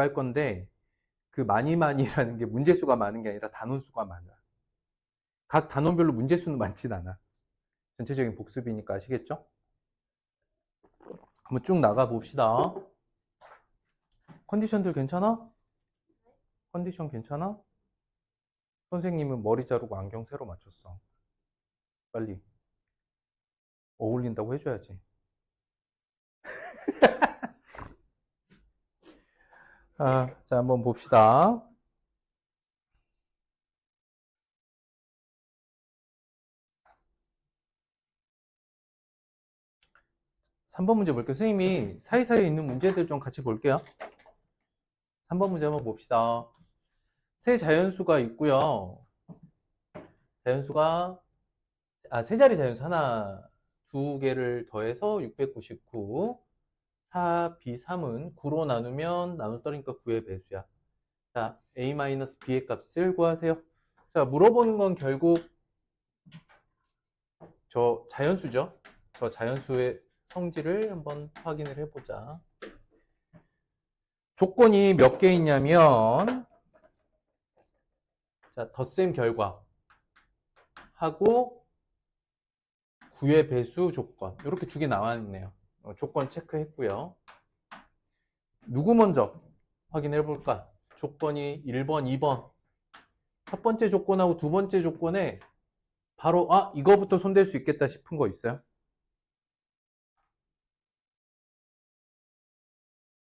할 건데 그 많이라는 게 문제수가 많은 게 아니라 단원수가 많아. 각 단원별로 문제수는 많진 않아. 전체적인 복습이니까 아시겠죠? 한번 쭉 나가 봅시다. 컨디션들 괜찮아? 컨디션 괜찮아? 선생님은 머리 자르고 안경 새로 맞췄어. 빨리 어울린다고 해줘야지. 자, 한번 봅시다. 3번 문제 볼게요. 선생님이 사이사이에 있는 문제들 좀 같이 볼게요. 3번 문제 한번 봅시다. 세 자연수가 있고요. 자연수가 세 자리 자연수 하나, 두 개를 더해서 699. 4B3은 9로 나누면 나눗더니까 9의 배수야. 자, A-B의 값을 구하세요. 자, 물어보는 건 결국 저 자연수죠. 저 자연수의 성질을 한번 확인을 해보자. 조건이 몇 개 있냐면, 자, 덧셈 결과 하고 9의 배수 조건. 이렇게 두 개 나와 있네요. 조건 체크했고요. 누구 먼저 확인해 볼까? 조건이 1번, 2번. 첫 번째 조건하고 두 번째 조건에 바로 이거부터 손댈 수 있겠다 싶은 거 있어요?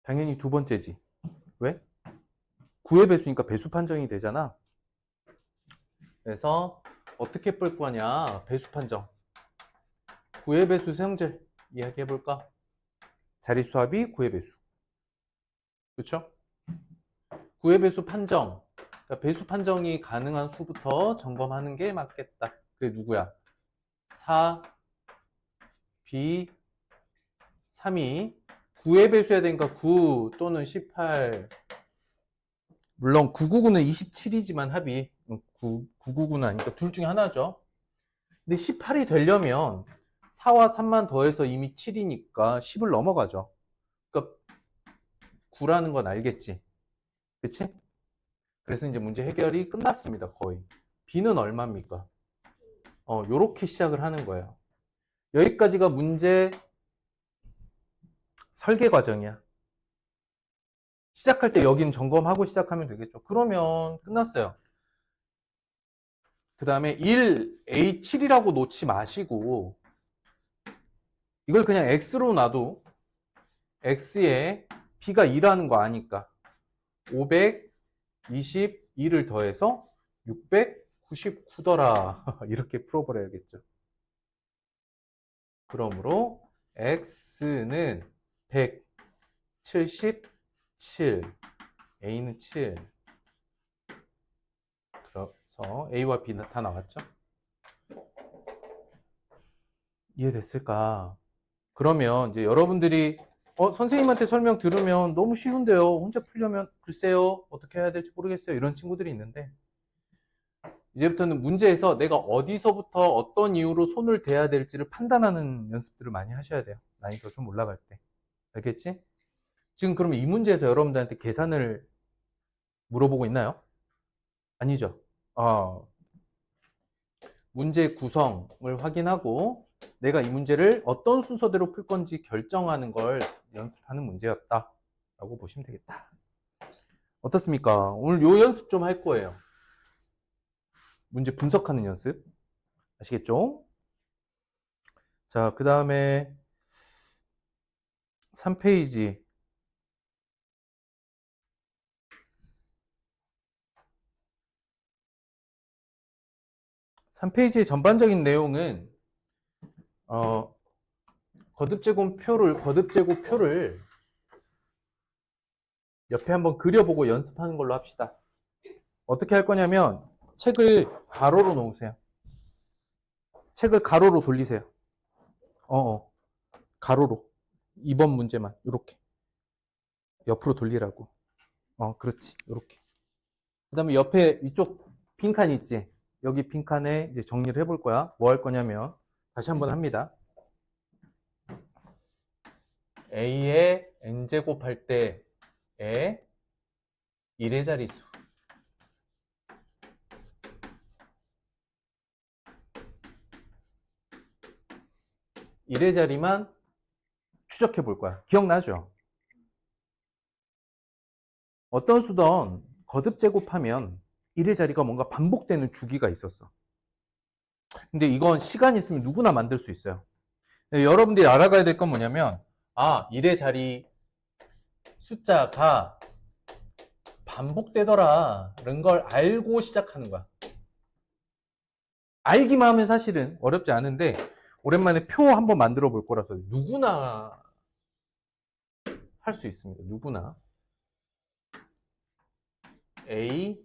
당연히 두 번째지. 왜? 9의 배수니까 배수 판정이 되잖아. 그래서 어떻게 볼 거냐? 배수 판정. 9의 배수 세형질 이야기해 볼까? 자릿수 합이 9의 배수. 그렇죠? 9의 배수 판정. 그러니까 배수 판정이 가능한 수부터 점검하는 게 맞겠다. 그게 누구야? 4, B, 3이 9의 배수해야 되니까 9 또는 18. 물론 999는 27이지만 합이 999는 아니니까 둘 중에 하나죠. 근데 18이 되려면 4와 3만 더해서 이미 7이니까 10을 넘어가죠. 그러니까 9라는 건 알겠지. 그치? 그래서 이제 문제 해결이 끝났습니다. 거의. B는 얼마입니까? 요렇게 시작을 하는 거예요. 여기까지가 문제 설계 과정이야. 시작할 때 여긴 점검하고 시작하면 되겠죠. 그러면 끝났어요. 그 다음에 1, A7이라고 놓지 마시고 이걸 그냥 X로 놔도 X에 B가 2라는 거 아니까 522를 더해서 699더라. 이렇게 풀어버려야겠죠. 그러므로 X는 177, A는 7. 그래서 A와 B 다 나왔죠? 이해됐을까? 그러면 이제 여러분들이 선생님한테 설명 들으면 너무 쉬운데요. 혼자 풀려면 글쎄요. 어떻게 해야 될지 모르겠어요. 이런 친구들이 있는데 이제부터는 문제에서 내가 어디서부터 어떤 이유로 손을 대야 될지를 판단하는 연습들을 많이 하셔야 돼요. 난이도 좀 올라갈 때. 알겠지? 지금 그러면 이 문제에서 여러분들한테 계산을 물어보고 있나요? 아니죠. 문제 구성을 확인하고 내가 이 문제를 어떤 순서대로 풀 건지 결정하는 걸 연습하는 문제였다 라고 보시면 되겠다. 어떻습니까? 오늘 요 연습 좀 할 거예요. 문제 분석하는 연습. 아시겠죠? 자, 그 다음에 3페이지. 3페이지의 전반적인 내용은 거듭제곱표를 옆에 한번 그려보고 연습하는 걸로 합시다. 어떻게 할 거냐면 책을 가로로 놓으세요. 책을 가로로 돌리세요. 가로로. 2번 문제만 이렇게 옆으로 돌리라고. 그렇지. 이렇게. 그 다음에 옆에 이쪽 빈칸 있지? 여기 빈칸에 이제 정리를 해볼 거야. 뭐 할 거냐면 다시 한번 합니다. A에 n제곱 할 때에 1의 자리수. 1의 자리만 추적해 볼 거야. 기억나죠? 어떤 수든 거듭 제곱하면 1의 자리가 뭔가 반복되는 주기가 있었어. 근데 이건 시간 있으면 누구나 만들 수 있어요. 여러분들이 알아가야 될 건 뭐냐면, 1의 자리 숫자가 반복되더라는 걸 알고 시작하는 거야. 알기만 하면 사실은 어렵지 않은데, 오랜만에 표 한번 만들어 볼 거라서 누구나 할 수 있습니다. 누구나. A,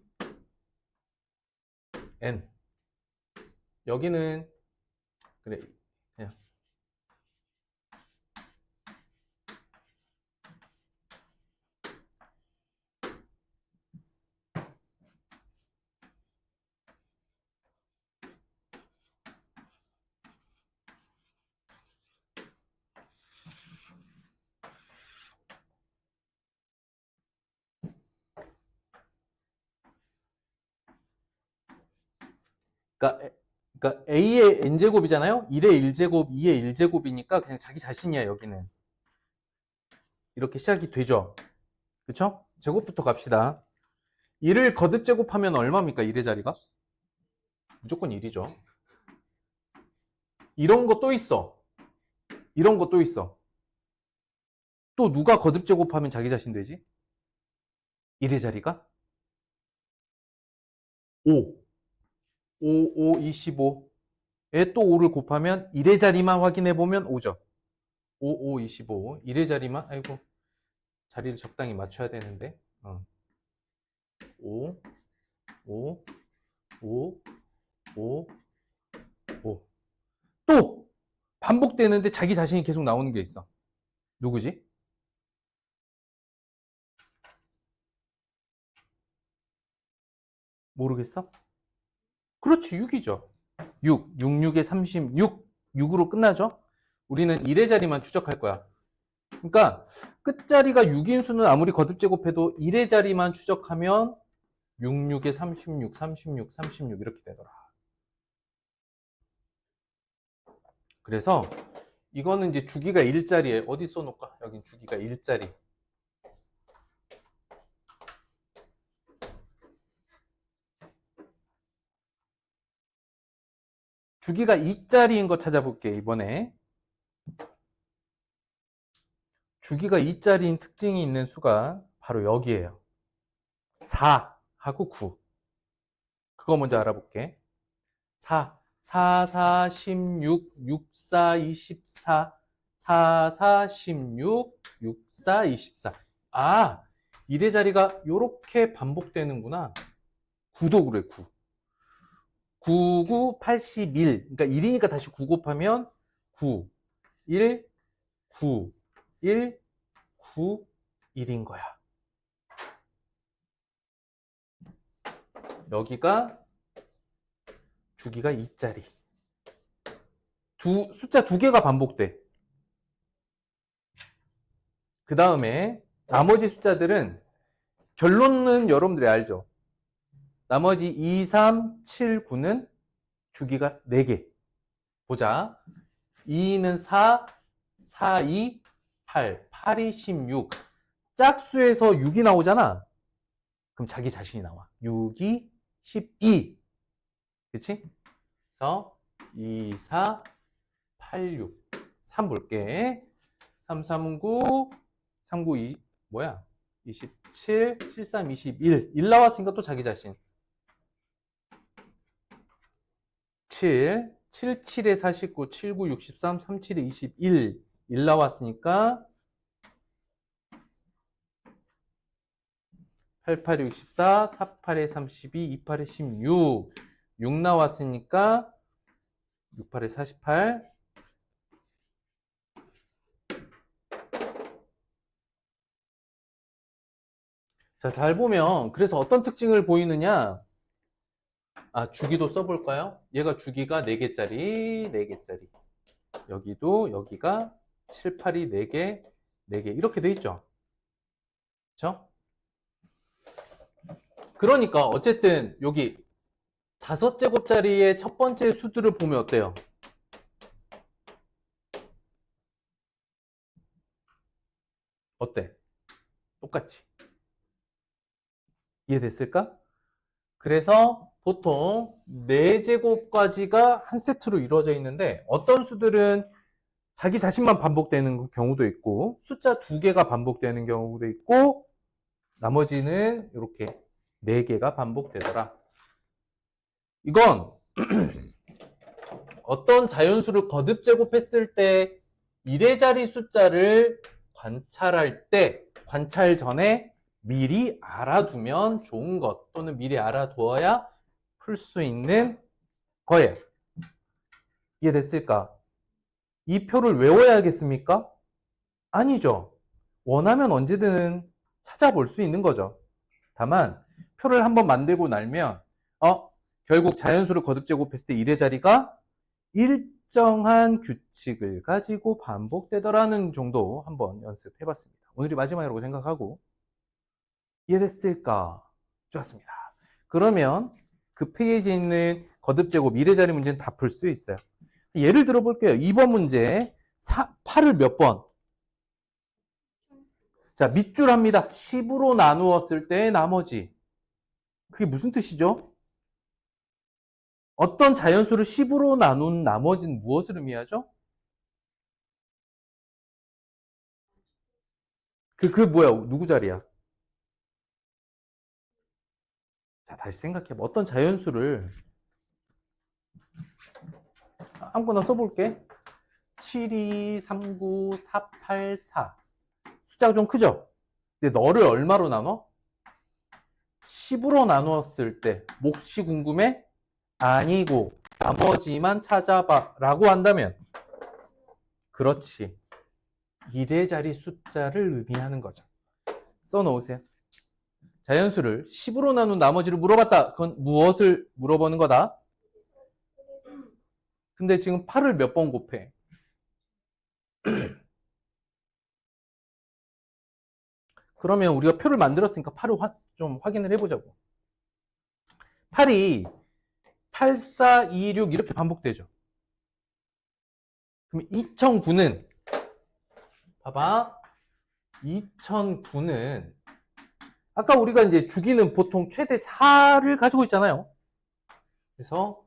N. 여기는, 그래, 그냥. 그러니까 A의 N제곱이잖아요? 1의 1제곱, 2의 1제곱이니까 그냥 자기 자신이야, 여기는. 이렇게 시작이 되죠? 그쵸? 제곱부터 갑시다. 1을 거듭 제곱하면 얼마입니까? 1의 자리가? 무조건 1이죠. 이런 거 또 있어. 이런 거 또 있어. 또 누가 거듭 제곱하면 자기 자신 되지? 1의 자리가? 5. 5, 5, 25에 또 5를 곱하면 1의 자리만 확인해 보면 5죠. 5, 5, 25. 1의 자리만, 아이고, 자리를 적당히 맞춰야 되는데. 5, 5, 5, 5, 5. 또! 반복되는데 자기 자신이 계속 나오는 게 있어. 누구지? 모르겠어? 그렇지, 6이죠. 6, 6, 6에 36, 6으로 끝나죠? 우리는 1의 자리만 추적할 거야. 그러니까 끝자리가 6인 수는 아무리 거듭 제곱해도 1의 자리만 추적하면 6, 6에 36, 36, 36 이렇게 되더라. 그래서 이거는 이제 주기가 1자리에 어디 써놓을까? 여긴 주기가 1자리. 주기가 2자리인 거 찾아볼게, 이번에. 주기가 2자리인 특징이 있는 수가 바로 여기에요. 4하고 9. 그거 먼저 알아볼게. 4, 4, 4, 16, 6, 4, 24, 4, 4, 16, 6, 4, 24. 1의 자리가 이렇게 반복되는구나. 9도 그래, 9. 9, 9, 81. 그러니까 1이니까 다시 9 곱하면 9, 1, 9, 1, 9, 1인 거야. 여기가 주기가 2자리. 숫자 2개가 반복돼. 그 다음에 나머지 숫자들은 결론은 여러분들이 알죠? 나머지 2, 3, 7, 9는 주기가 4개. 보자. 2는 4, 4, 2, 8, 8이 16. 짝수에서 6이 나오잖아. 그럼 자기 자신이 나와. 6이 12. 그치? 그래서 2, 4, 8, 6. 3 볼게. 3, 3, 9, 3, 9, 2, 뭐야? 27, 7, 3, 21. 1 나왔으니까 또 자기 자신. 7, 7, 7에 49, 7, 9, 63, 3, 7에 21. 1 나왔으니까 8, 8에 64, 4, 8에 32, 2, 8에 16. 6 나왔으니까 6, 8에 48. 자, 잘 보면 그래서 어떤 특징을 보이느냐? 주기도 써볼까요? 얘가 주기가 4개짜리, 4개짜리. 여기도 여기가 7, 8이 4개, 4개 이렇게 돼 있죠. 그렇죠? 그러니까 어쨌든 여기 5제곱짜리의 첫 번째 수들을 보면 어때요? 어때? 똑같이. 이해됐을까? 그래서 보통 4제곱까지가 한 세트로 이루어져 있는데 어떤 수들은 자기 자신만 반복되는 경우도 있고 숫자 2개가 반복되는 경우도 있고 나머지는 이렇게 4개가 반복되더라. 이건 어떤 자연수를 거듭 제곱했을 때 1의 자리 숫자를 관찰할 때 관찰 전에 미리 알아두면 좋은 것 또는 미리 알아두어야 풀 수 있는 거예요. 이해됐을까? 이 표를 외워야겠습니까? 아니죠. 원하면 언제든 찾아볼 수 있는 거죠. 다만 표를 한번 만들고 나면 결국 자연수를 거듭 제곱했을 때 1의 자리가 일정한 규칙을 가지고 반복되더라는 정도 한번 연습해봤습니다. 오늘이 마지막이라고 생각하고 이해됐을까? 좋았습니다. 그러면 그 페이지에 있는 거듭 제곱 1의 자리 문제는 다 풀 수 있어요. 예를 들어 볼게요. 2번 문제 8을 몇 번? 자, 밑줄 합니다. 10으로 나누었을 때 나머지. 그게 무슨 뜻이죠? 어떤 자연수를 10으로 나눈 나머지는 무엇을 의미하죠? 그 뭐야? 누구 자리야? 자, 다시 생각해봐. 어떤 자연수를 아무거나 써볼게. 72, 39, 484. 숫자가 좀 크죠? 근데 너를 얼마로 나눠? 10으로 나누었을 때 몫이 궁금해? 아니고 나머지만 찾아봐 라고 한다면 그렇지. 1의 자리 숫자를 의미하는 거죠. 써놓으세요. 자연수를 10으로 나눈 나머지를 물어봤다. 그건 무엇을 물어보는 거다? 근데 지금 8을 몇 번 곱해? 그러면 우리가 표를 만들었으니까 8을 좀 확인을 해보자고. 8이 8, 4, 2, 6 이렇게 반복되죠. 그럼 2009는 봐봐. 2009는 아까 우리가 이제 주기는 보통 최대 4를 가지고 있잖아요. 그래서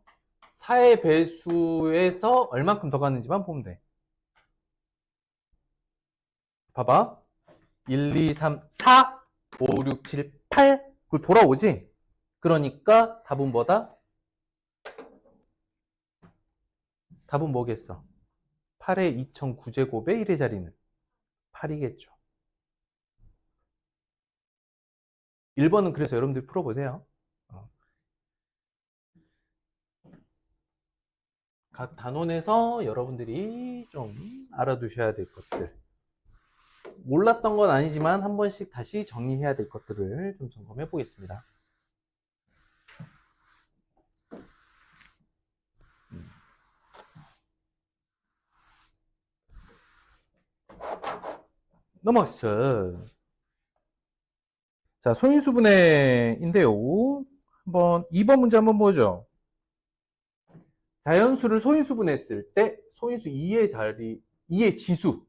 4의 배수에서 얼만큼 더 갔는지만 보면 돼. 봐봐. 1, 2, 3, 4, 5, 6, 7, 8. 그걸 돌아오지? 그러니까 답은 뭐다? 답은 뭐겠어? 8의 2009제곱의 1의 자리는 8이겠죠. 1번은 그래서 여러분들이 풀어보세요. 각 단원에서 여러분들이 좀 알아두셔야 될 것들. 몰랐던 건 아니지만 한 번씩 다시 정리해야 될 것들을 좀 점검해 보겠습니다. 넘어갔어. 자, 소인수분해인데요. 한번 2번 문제 한번 보죠. 자연수를 소인수분해했을 때 소인수 2의 지수.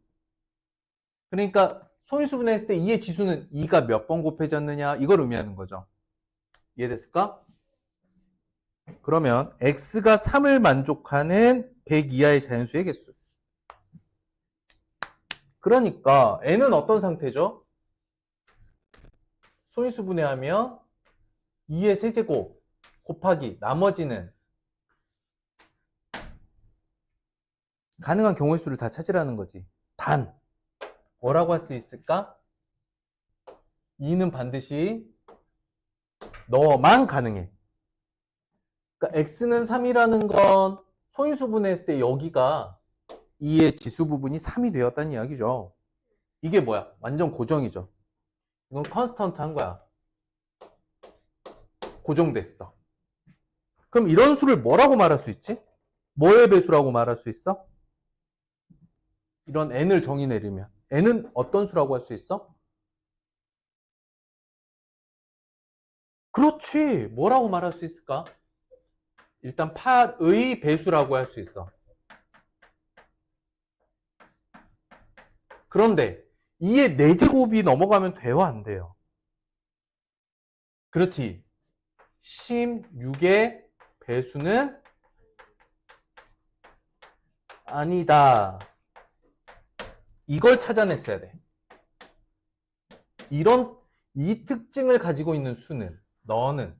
그러니까 소인수분해했을 때 2의 지수는 2가 몇 번 곱해졌느냐 이걸 의미하는 거죠. 이해됐을까? 그러면 x가 3을 만족하는 100 이하의 자연수의 개수. 그러니까 n은 어떤 상태죠? 소인수분해하면 2의 세제곱 곱하기 나머지는 가능한 경우의 수를 다 찾으라는 거지. 단 뭐라고 할 수 있을까? 2는 반드시 너만 가능해. 그러니까 x는 3이라는 건 소인수분해했을 때 여기가 2의 지수 부분이 3이 되었다는 이야기죠. 이게 뭐야? 완전 고정이죠. 이건 컨스턴트 한 거야. 고정됐어. 그럼 이런 수를 뭐라고 말할 수 있지? 뭐의 배수라고 말할 수 있어? 이런 n을 정의 내리면 n은 어떤 수라고 할 수 있어? 그렇지. 뭐라고 말할 수 있을까? 일단 8의 배수라고 할 수 있어. 그런데 2의 4제곱이 넘어가면 돼요, 안 돼요? 그렇지. 16의 배수는 아니다. 이걸 찾아냈어야 돼. 이 특징을 가지고 있는 수는 너는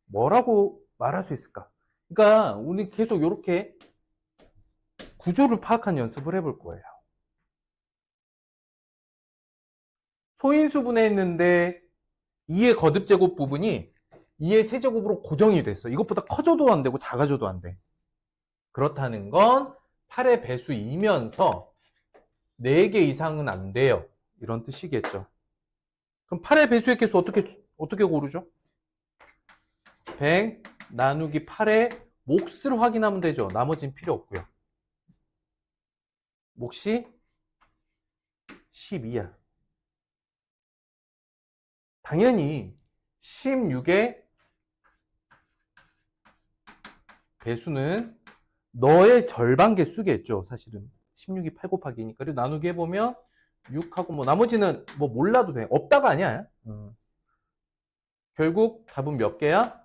뭐라고 말할 수 있을까? 그러니까 우리 계속 이렇게 구조를 파악한 연습을 해볼 거예요. 소인수분해 했는데 2의 거듭제곱 부분이 2의 세제곱으로 고정이 됐어. 이것보다 커져도 안 되고 작아져도 안 돼. 그렇다는 건 8의 배수이면서 4개 이상은 안 돼요. 이런 뜻이겠죠. 그럼 8의 배수의 개수 어떻게 고르죠? 100 나누기 8의 몫을 확인하면 되죠. 나머지는 필요 없고요. 몫이 12야. 당연히 16의 배수는 너의 절반 개수겠죠. 사실은 16이 8 곱하기니까. 그리고 나누기 해보면 6하고 뭐 나머지는 뭐 몰라도 돼. 없다가 아니야. 결국 답은 몇 개야?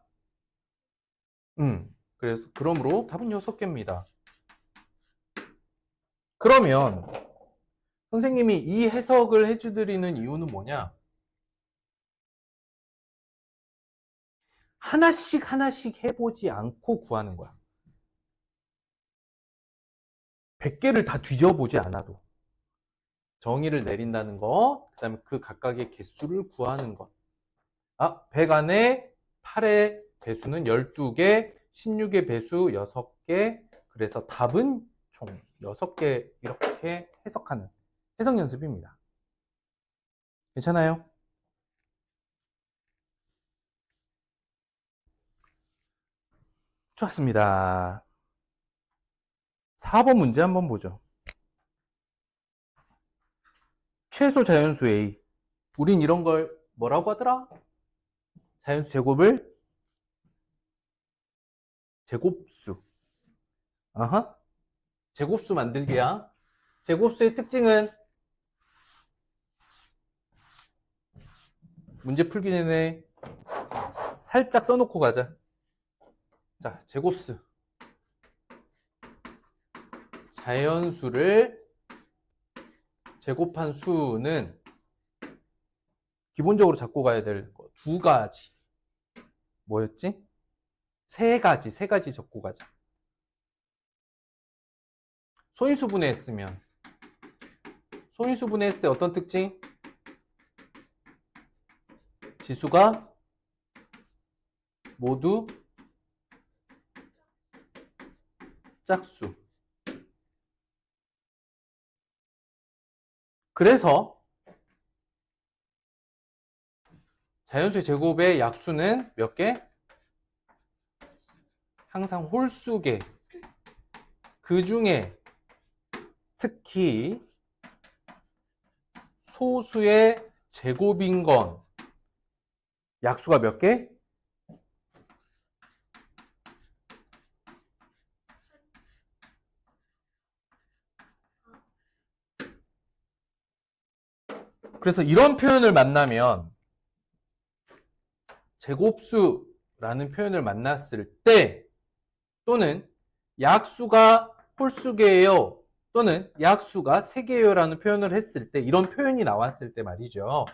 그래서 그러므로 답은 6개입니다. 그러면 선생님이 이 해석을 해주드리는 이유는 뭐냐? 하나씩 해보지 않고 구하는 거야. 100개를 다 뒤져보지 않아도. 정의를 내린다는 거, 그 다음에 그 각각의 개수를 구하는 것. 100 안에 8의 배수는 12개, 16의 배수 6개, 그래서 답은 총 6개 이렇게 해석하는 해석 연습입니다. 괜찮아요? 좋습니다. 4번 문제 한번 보죠. 최소 자연수 A. 우린 이런 걸 뭐라고 하더라? 자연수 제곱을 제곱수. 제곱수 만들기야. 제곱수의 특징은 문제 풀기 전에 살짝 써놓고 가자. 자, 제곱수. 자연수를 제곱한 수는 기본적으로 잡고 가야 될 거 2가지. 뭐였지? 3가지 적고 가자. 소인수분해 했으면 소인수분해 했을 때 어떤 특징? 지수가 모두 짝수. 그래서 자연수의 제곱의 약수는 몇 개? 항상 홀수개. 그 중에 특히 소수의 제곱인 건 약수가 몇 개? 그래서 이런 표현을 만나면 제곱수라는 표현을 만났을 때 또는 약수가 홀수개예요 또는 약수가 세개예요 라는 표현을 했을 때 이런 표현이 나왔을 때 말이죠.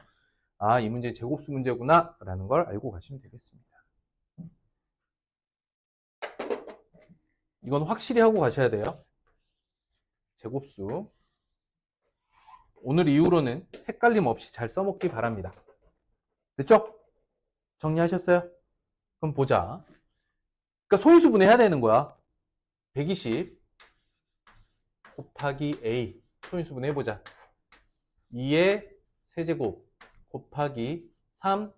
이 문제 제곱수 문제구나 라는 걸 알고 가시면 되겠습니다. 이건 확실히 하고 가셔야 돼요. 제곱수. 오늘 이후로는 헷갈림 없이 잘 써먹기 바랍니다. 됐죠? 정리하셨어요? 그럼 보자. 그러니까 소인수분해 해야 되는 거야. 120 곱하기 A 소인수분해 해보자. 2의 세제곱 곱하기 3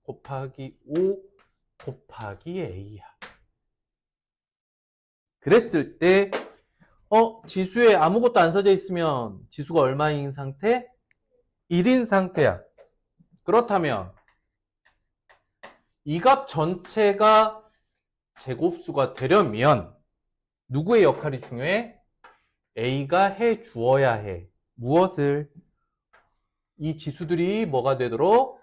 곱하기 5 곱하기 A야. 그랬을 때 지수에 아무것도 안 써져 있으면 지수가 얼마인 상태? 1인 상태야. 그렇다면 이 값 전체가 제곱수가 되려면 누구의 역할이 중요해? A가 해 주어야 해. 무엇을? 이 지수들이 뭐가 되도록?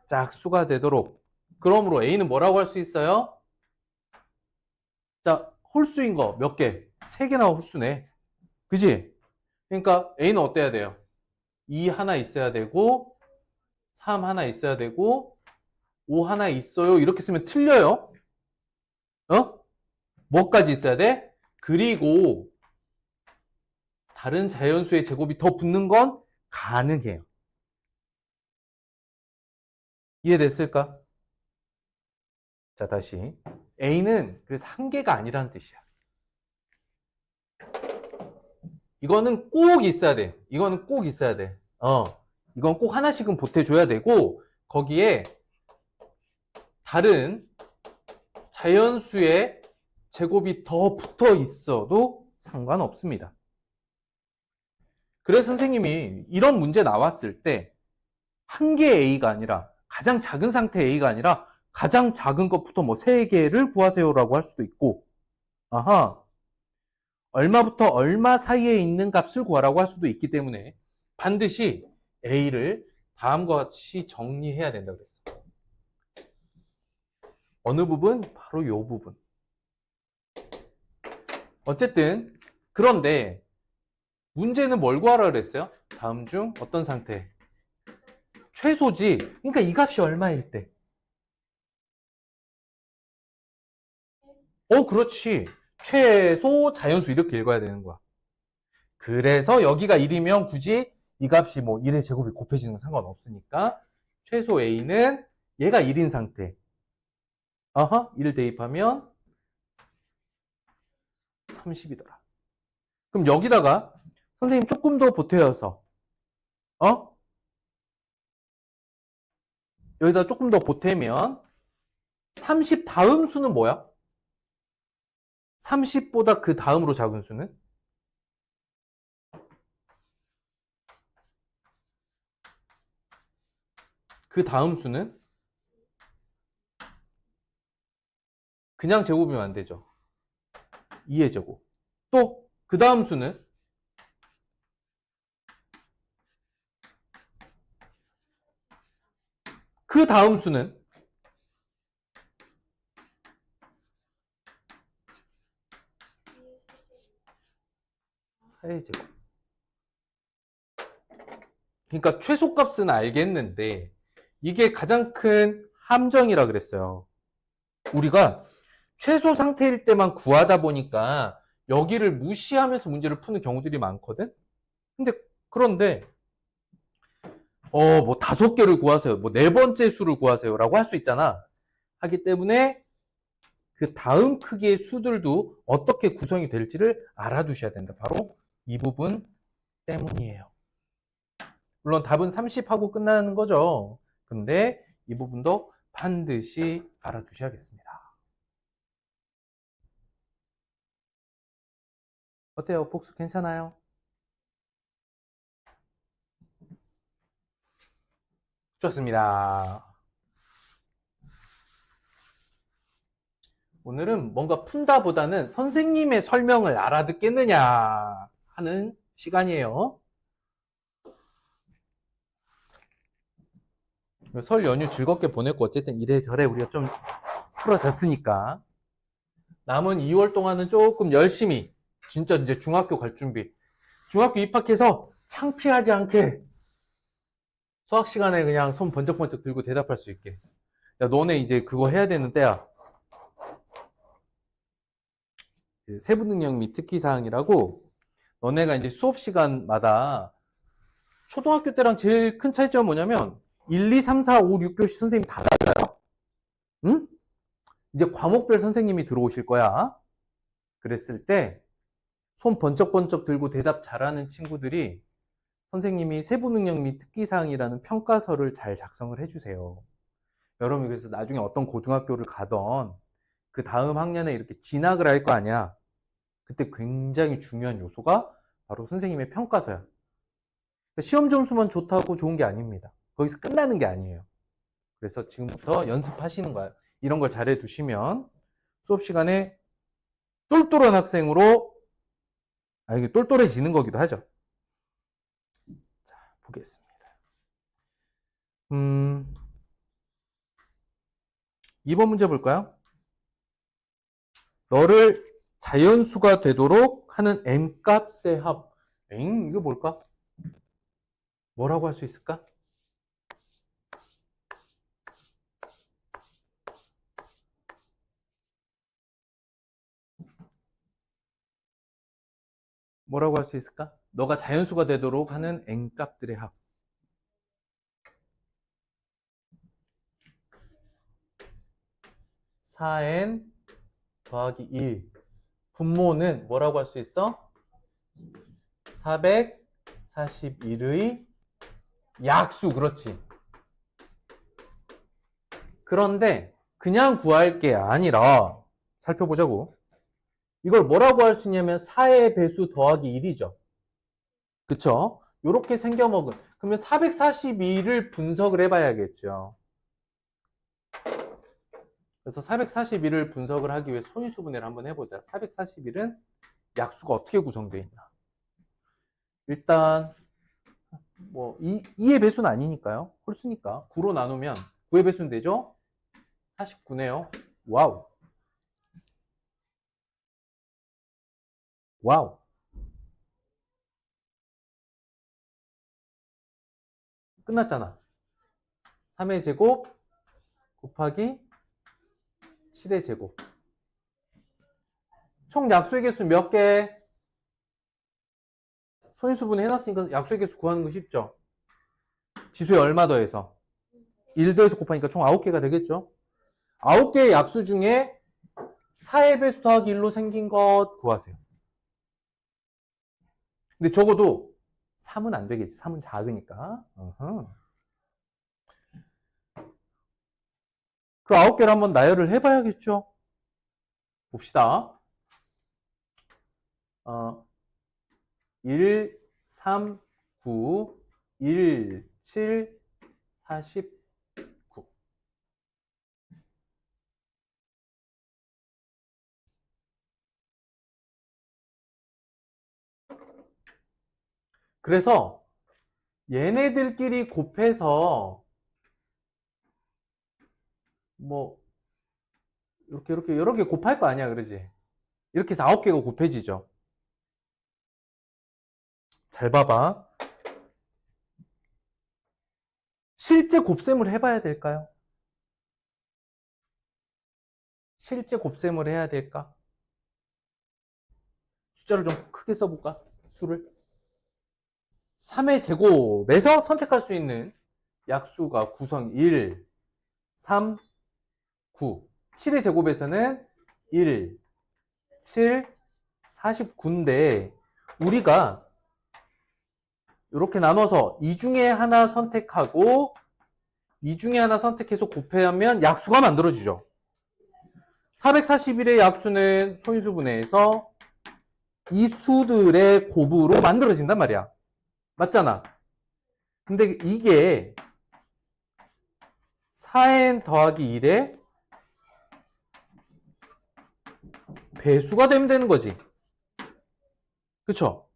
짝수가 되도록. 그러므로 A는 뭐라고 할 수 있어요? 자, 홀수인 거 몇 개? 3개나 홀수네. 그지? 그러니까 A는 어때야 돼요? 2 하나 있어야 되고 3 하나 있어야 되고 5 하나 있어요. 이렇게 쓰면 틀려요. 어? 뭐까지 있어야 돼? 그리고 다른 자연수의 제곱이 더 붙는 건 가능해요. 이해됐을까? 자, 다시. A는 그래서 한 개가 아니라는 뜻이야. 이거는 꼭 있어야 돼. 이거는 꼭 있어야 돼. 이건 꼭 하나씩은 보태줘야 되고, 거기에 다른 자연수의 제곱이 더 붙어 있어도 상관없습니다. 그래서 선생님이 이런 문제 나왔을 때 한 개 A가 아니라 가장 작은 상태 A가 아니라 가장 작은 것부터 뭐 3개를 구하세요라고 할 수도 있고, 아하, 얼마부터 얼마 사이에 있는 값을 구하라고 할 수도 있기 때문에 반드시 A를 다음과 같이 정리해야 된다고 그랬어. 어느 부분? 바로 이 부분. 어쨌든 그런데 문제는 뭘 구하라 그랬어요? 다음 중 어떤 상태? 최소지. 그러니까 이 값이 얼마일 때? 그렇지. 최소 자연수 이렇게 읽어야 되는 거야. 그래서 여기가 1이면 굳이 이 값이 뭐 1의 제곱이 곱해지는 건 상관없으니까 최소 A는 얘가 1인 상태. 1 대입하면 30이더라. 그럼 여기다가 선생님 조금 더 보태어서 여기다 조금 더 보태면 30 다음 수는 뭐야? 30보다 그 다음으로 작은 수는? 그 다음 수는? 그냥 제곱이면 안 되죠. 2의 제곱. 또 그 다음 수는? 그 다음 수는? 4의 제곱. 그러니까 최소값은 알겠는데 이게 가장 큰 함정이라 그랬어요. 우리가 최소 상태일 때만 구하다 보니까 여기를 무시하면서 문제를 푸는 경우들이 많거든? 그런데 뭐 5개를 구하세요. 뭐 4번째 수를 구하세요. 라고 할 수 있잖아. 하기 때문에 그 다음 크기의 수들도 어떻게 구성이 될지를 알아두셔야 된다. 바로 이 부분 때문이에요. 물론 답은 30하고 끝나는 거죠. 근데 이 부분도 반드시 알아두셔야겠습니다. 어때요? 복수 괜찮아요? 좋습니다. 오늘은 뭔가 푼다보다는 선생님의 설명을 알아듣겠느냐 하는 시간이에요. 설 연휴 즐겁게 보냈고 어쨌든 이래저래 우리가 좀 풀어졌으니까 남은 2월 동안은 조금 열심히 진짜 이제 중학교 갈 준비, 중학교 입학해서 창피하지 않게 수학 시간에 그냥 손 번쩍번쩍 들고 대답할 수 있게. 야, 너네 이제 그거 해야 되는 때야. 세부능력 및 특기사항이라고 너네가 이제 수업 시간마다 초등학교 때랑 제일 큰 차이점은 뭐냐면 1, 2, 3, 4, 5, 6교시 선생님이 다 달라요. 응? 이제 과목별 선생님이 들어오실 거야. 그랬을 때 손 번쩍번쩍 들고 대답 잘하는 친구들이 선생님이 세부능력 및 특기사항이라는 평가서를 잘 작성을 해주세요. 여러분이 그래서 나중에 어떤 고등학교를 가던 그 다음 학년에 이렇게 진학을 할 거 아니야. 그때 굉장히 중요한 요소가 바로 선생님의 평가서야. 시험 점수만 좋다고 좋은 게 아닙니다. 거기서 끝나는 게 아니에요. 그래서 지금부터 연습하시는 거예요. 이런 걸 잘해 두시면 수업 시간에 똘똘한 학생으로, 이게 똘똘해지는 거기도 하죠. 자, 보겠습니다. 2번 문제 볼까요? 너를 자연수가 되도록 하는 n값의 합. 이거 뭘까? 뭐라고 할 수 있을까? 뭐라고 할 수 있을까? 너가 자연수가 되도록 하는 n값들의 합. 4n 더하기 1. 분모는 뭐라고 할 수 있어? 441의 약수. 그렇지. 그런데 그냥 구할 게 아니라 살펴보자고. 이걸 뭐라고 할 수 있냐면 4의 배수 더하기 1이죠. 그쵸? 요렇게 생겨먹은. 그러면 441을 분석을 해봐야겠죠. 그래서 441을 분석을 하기 위해 소인수분해를 한번 해보자. 441은 약수가 어떻게 구성되어 있나. 일단 뭐 2의 배수는 아니니까요. 홀수니까 9로 나누면 9의 배수는 되죠? 49네요. 와우. 와우. 끝났잖아. 3의 제곱 곱하기 7의 제곱. 총 약수의 개수 몇 개? 소인수분해 해놨으니까 약수의 개수 구하는 거 쉽죠? 지수에 얼마 더해서? 1 더해서 곱하니까 총 9개가 되겠죠? 9개의 약수 중에 4의 배수 더하기 1로 생긴 것 구하세요. 근데 적어도 3은 안 되겠지. 3은 작으니까. 그 9개를 한번 나열을 해봐야겠죠? 봅시다. 1, 3, 9, 1, 7, 49. 그래서 얘네들끼리 곱해서 뭐 이렇게 곱할 거 아니야, 그러지? 이렇게 해서 9개가 곱해지죠. 잘 봐봐. 실제 곱셈을 해봐야 될까요? 실제 곱셈을 해야 될까? 숫자를 좀 크게 써볼까? 수를. 3의 제곱에서 선택할 수 있는 약수가 구성 1, 3, 9. 7의 제곱에서는 1, 7, 49인데 우리가 이렇게 나눠서 이 중에 하나 선택하고 이 중에 하나 선택해서 곱하면 약수가 만들어지죠. 441의 약수는 소인수분해에서 이 수들의 곱으로 만들어진단 말이야. 맞잖아. 근데 이게 4n 더하기 1의 배수가 되면 되는 거지. 그쵸?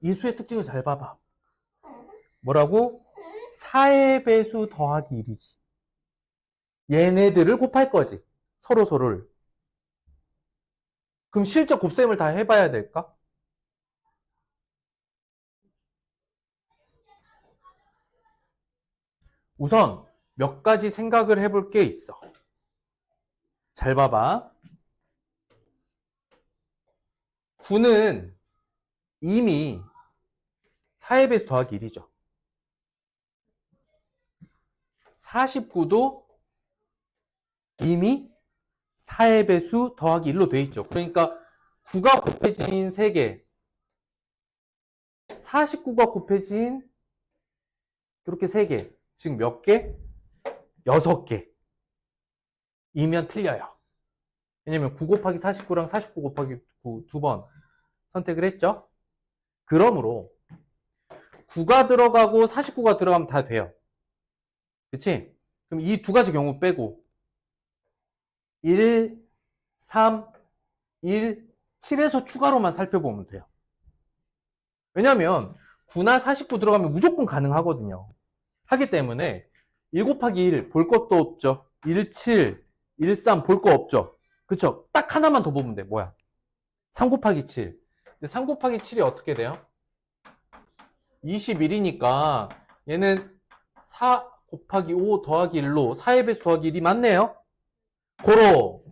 이 수의 특징을 잘 봐봐. 뭐라고? 4의 배수 더하기 1이지. 얘네들을 곱할 거지. 서로를. 그럼 실제 곱셈을 다 해봐야 될까? 우선 몇 가지 생각을 해볼 게 있어. 잘 봐봐. 9는 이미 4의 배수 더하기 1이죠. 49도 이미 4의 배수 더하기 1로 되어 있죠. 그러니까 9가 곱해진 3개, 49가 곱해진 이렇게 3개, 즉 몇 개? 6개 이면 틀려요. 왜냐면 9 곱하기 49랑 49 곱하기 9 두 번 선택을 했죠. 그러므로 9가 들어가고 49가 들어가면 다 돼요. 그치? 그럼 이 두 가지 경우 빼고 1, 3, 1, 7에서 추가로만 살펴보면 돼요. 왜냐면 9나 49 들어가면 무조건 가능하거든요. 하기 때문에 1 곱하기 1 볼 것도 없죠. 1, 7, 1, 3 볼 거 없죠. 그쵸? 딱 하나만 더 보면 돼. 뭐야? 3 곱하기 7. 근데 3 곱하기 7이 어떻게 돼요? 21이니까 얘는 4 곱하기 5 더하기 1로 4의 배수 더하기 1이 맞네요. 고로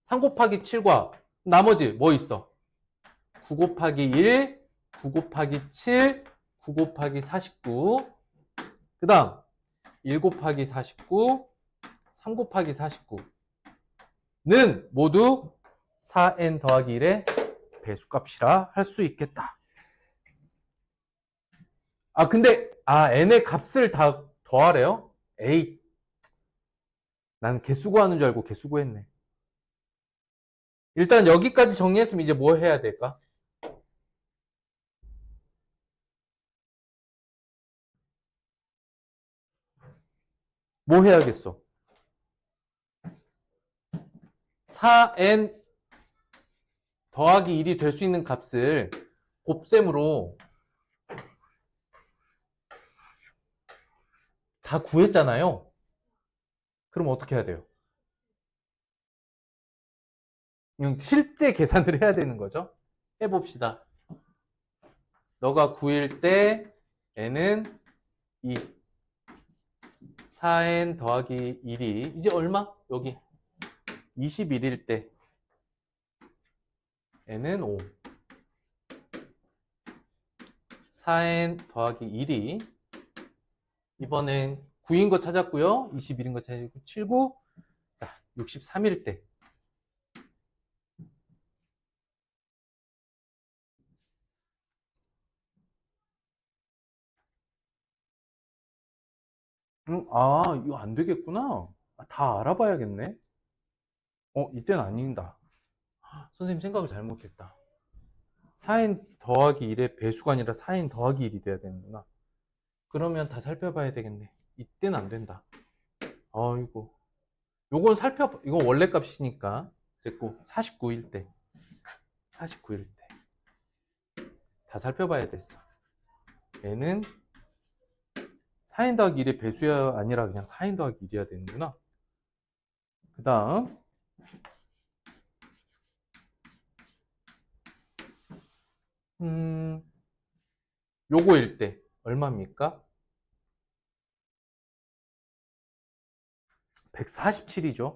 3 곱하기 7과 나머지 뭐 있어? 9 곱하기 1, 9 곱하기 7, 9 곱하기 49. 그 다음 1 곱하기 49, 3 곱하기 49는 모두 4n 더하기 1의 배수값이라 할 수 있겠다. 근데 n의 값을 다 더하래요? 에이, 난 개수 구하는 줄 알고 개수 구했네. 일단 여기까지 정리했으면 이제 뭐 해야 될까? 뭐 해야겠어? 4n 더하기 1이 될 수 있는 값을 곱셈으로 다 구했잖아요. 그럼 어떻게 해야 돼요? 실제 계산을 해야 되는 거죠. 해봅시다. 너가 9일 때 n은 2, 4n 더하기 1이 이제 얼마? 여기 21일 때 n은 5, 4n 더하기 1이 이번엔 9인 거 찾았고요. 21인 거 찾았고 7, 9, 자 63일 때 이거 안 되겠구나. 다 알아봐야겠네. 이때는 아닌다. 선생님 생각을 잘못했다. 4n 더하기 1의 배수가 아니라 4n 더하기 1이 돼야 되는구나. 그러면 다 살펴봐야 되겠네. 이때는 안 된다. 아이고. 요건 이건 원래 값이니까 됐고, 49일 때. 49일 때. 다 살펴봐야 됐어. 얘는 4n 더하기 1의 배수야 아니라 그냥 4n 더하기 1이어야 되는구나. 그 다음. 요거일 때 얼마입니까? 147이죠.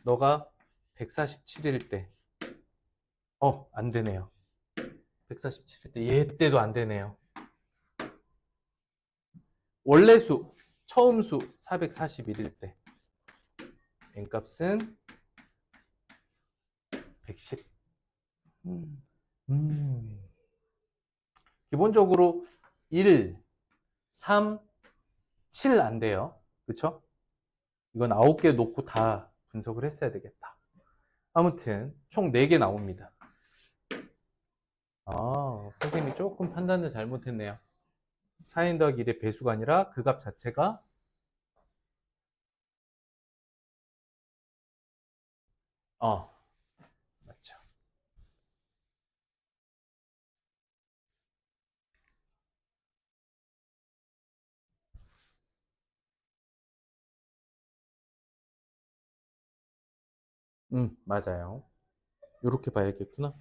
너가 147일 때 안 되네요. 147일 때 얘 때도 안 되네요. 원래 수 처음 수 441일 때 n값은 110. 기본적으로 1, 3, 7 안 돼요. 그쵸? 이건 9개 놓고 다 분석을 했어야 되겠다. 아무튼 총 4개 나옵니다. 선생님이 조금 판단을 잘못했네요. 4n 더하기 1의 배수가 아니라 그 값 자체가 맞죠. 맞아요. 이렇게 봐야겠구나.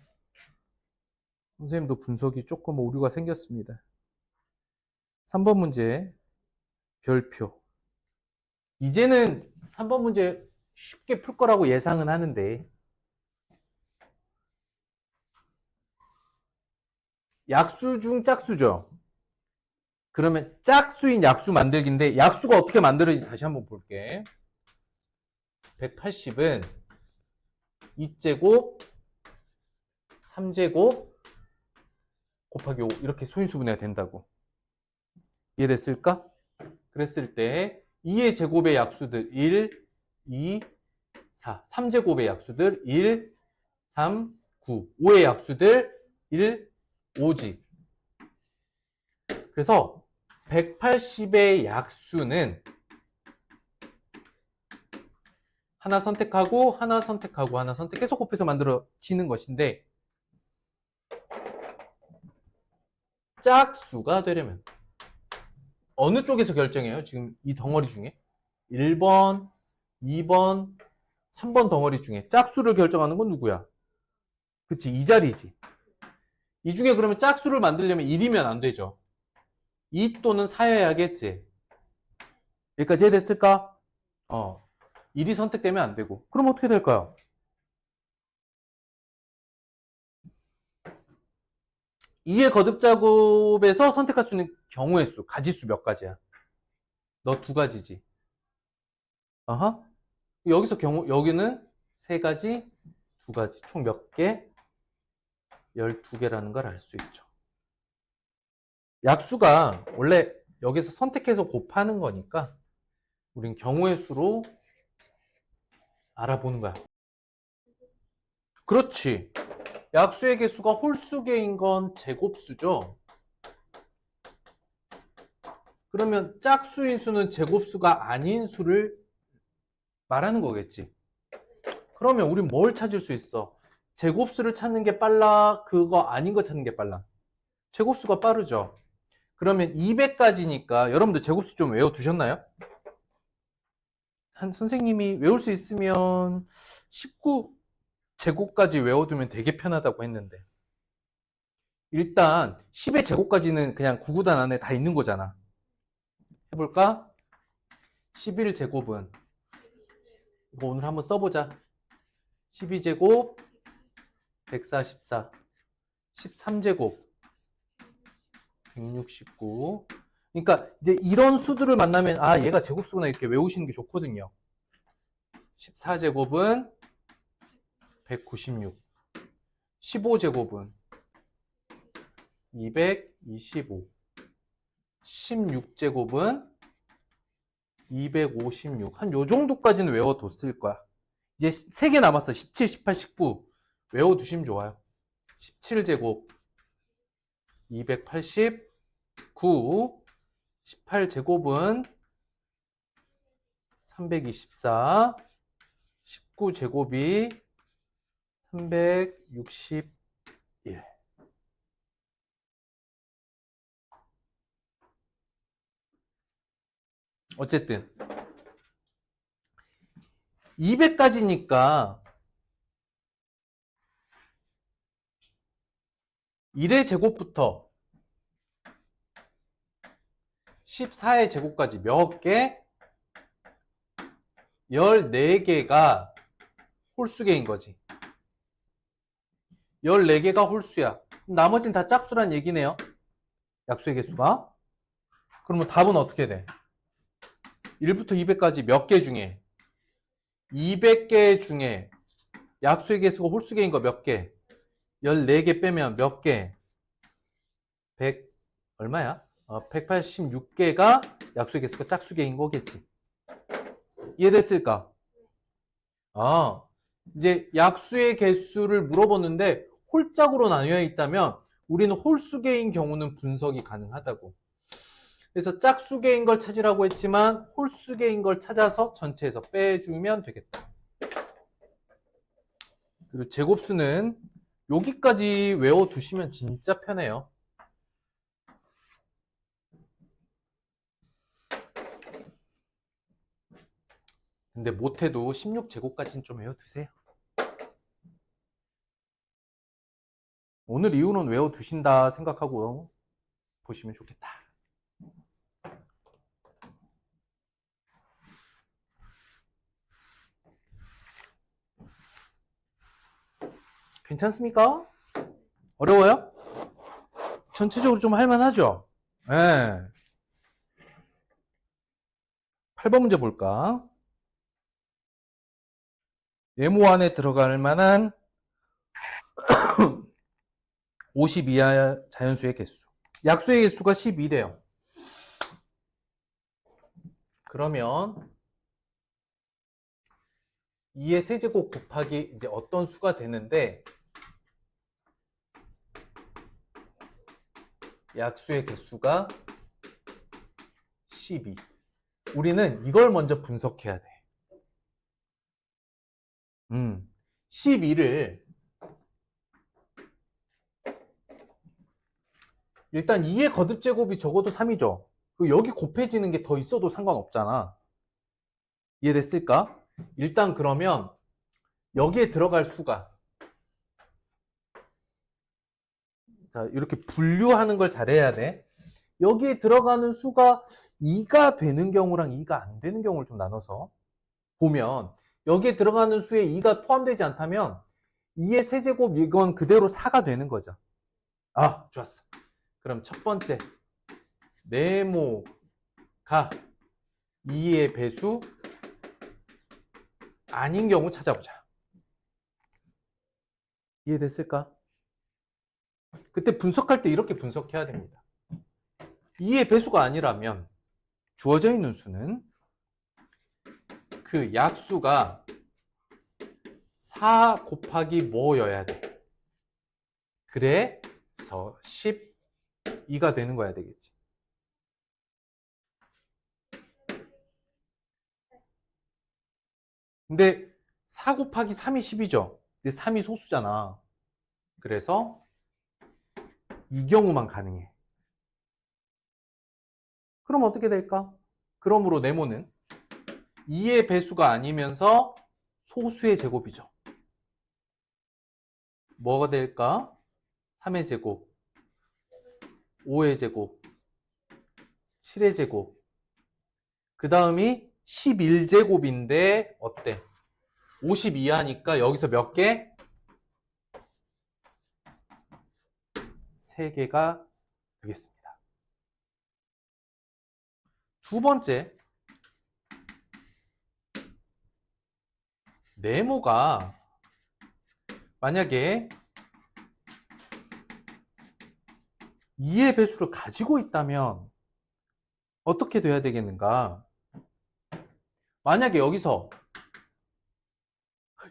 선생님도 분석이 조금 오류가 생겼습니다. 3번 문제 별표. 이제는 3번 문제 쉽게 풀 거라고 예상은 하는데 약수 중 짝수죠. 그러면 짝수인 약수 만들기인데 약수가 어떻게 만들어지지 다시 한번 볼게. 180은 2제곱 3제곱 곱하기 5 이렇게 소인수분해가 된다고. 이해됐을까? 그랬을 때 2의 제곱의 약수들 1, 2, 4 3제곱의 약수들 1, 3, 9 5의 약수들 1, 5지. 그래서 180의 약수는 하나 선택하고 하나 선택하고 하나 선택해서 곱해서 만들어지는 것인데 짝수가 되려면 어느 쪽에서 결정해요? 지금 이 덩어리 중에 1번, 2번, 3번 덩어리 중에 짝수를 결정하는 건 누구야? 그치, 이 자리지. 이 중에 그러면 짝수를 만들려면 1이면 안 되죠. 2 또는 4여야겠지. 여기까지 이해됐을까? 1이 선택되면 안 되고. 그럼 어떻게 될까요? 2의 거듭작업에서 선택할 수 있는 경우의 수, 가지수 몇 가지야? 너 두 가지지. 어허. 여기서 여기는 세 가지, 두 가지. 총 몇 개? 12개라는 걸 알 수 있죠. 약수가 원래 여기서 선택해서 곱하는 거니까 우린 경우의 수로 알아보는 거야. 그렇지. 약수의 개수가 홀수개인 건 제곱수죠. 그러면 짝수인 수는 제곱수가 아닌 수를 말하는 거겠지. 그러면 우린 뭘 찾을 수 있어? 제곱수를 찾는 게 빨라? 그거 아닌 거 찾는 게 빨라? 제곱수가 빠르죠. 그러면 200까지니까 여러분들 제곱수 좀 외워두셨나요? 한 선생님이 외울 수 있으면 19제곱까지 외워두면 되게 편하다고 했는데 일단 10의 제곱까지는 그냥 구구단 안에 다 있는 거잖아. 해볼까? 11제곱은 이거 오늘 한번 써보자. 12제곱 144 13제곱 169 그러니까 이제 이런 수들을 만나면 아 얘가 제곱수구나 이렇게 외우시는 게 좋거든요. 14제곱은 196 15제곱은 225 16제곱은 256 한 요 정도까지는 외워뒀을 거야. 이제 3개 남았어. 17, 18, 19 외워두시면 좋아요. 17제곱 289 18제곱은 324 19제곱이 361 어쨌든 200까지니까 1의 제곱부터 14의 제곱까지 몇 개? 14개가 홀수개인 거지. 14개가 홀수야. 나머지는 다 짝수란 얘기네요. 약수의 개수가. 그러면 답은 어떻게 돼? 1부터 200까지 몇 개 중에 200개 중에 약수의 개수가 홀수개인 거 몇 개? 14개 빼면 몇 개? 100 얼마야? 186개가 약수의 개수가 짝수개인 거겠지. 이해됐을까? 이제 약수의 개수를 물어봤는데 홀짝으로 나뉘어 있다면 우리는 홀수개인 경우는 분석이 가능하다고. 그래서 짝수개인 걸 찾으라고 했지만 홀수개인 걸 찾아서 전체에서 빼주면 되겠다. 그리고 제곱수는 여기까지 외워두시면 진짜 편해요. 근데 못해도 16제곱까지는 좀 외워두세요. 오늘 이후로는 외워두신다 생각하고 보시면 좋겠다. 괜찮습니까? 어려워요? 전체적으로 좀 할만하죠? 네. 8번 문제 볼까? 네모 안에 들어갈 만한 50 이하 자연수의 개수. 약수의 개수가 12래요. 그러면 2의 세제곱 곱하기 이제 어떤 수가 되는데 약수의 개수가 12. 우리는 이걸 먼저 분석해야 돼. 12를 일단 2의 거듭제곱이 적어도 3이죠. 여기 곱해지는 게 더 있어도 상관없잖아. 이해됐을까? 일단 그러면 여기에 들어갈 수가, 자, 이렇게 분류하는 걸 잘해야 돼. 여기에 들어가는 수가 2가 되는 경우랑 2가 안 되는 경우를 좀 나눠서 보면, 여기에 들어가는 수에 2가 포함되지 않다면 2의 세제곱 이건 그대로 4가 되는 거죠. 아, 좋았어. 그럼 첫 번째, 네모가 2의 배수 아닌 경우 찾아보자. 이해됐을까? 그때 분석할 때 이렇게 분석해야 됩니다. 2의 배수가 아니라면 주어져 있는 수는 그 약수가 4 곱하기 뭐여야 돼? 그래서 12가 되는 거야 되겠지. 근데 4 곱하기 3이 10이죠. 근데 3이 소수잖아. 그래서 이 경우만 가능해. 그럼 어떻게 될까? 그러므로 네모는 2의 배수가 아니면서 소수의 제곱이죠. 뭐가 될까? 3의 제곱, 5의 제곱, 7의 제곱. 그 다음이 11제곱인데 어때? 52 하니까 여기서 몇 개? 3개가 되겠습니다. 두 번째, 네모가 만약에 2의 배수를 가지고 있다면 어떻게 돼야 되겠는가? 만약에 여기서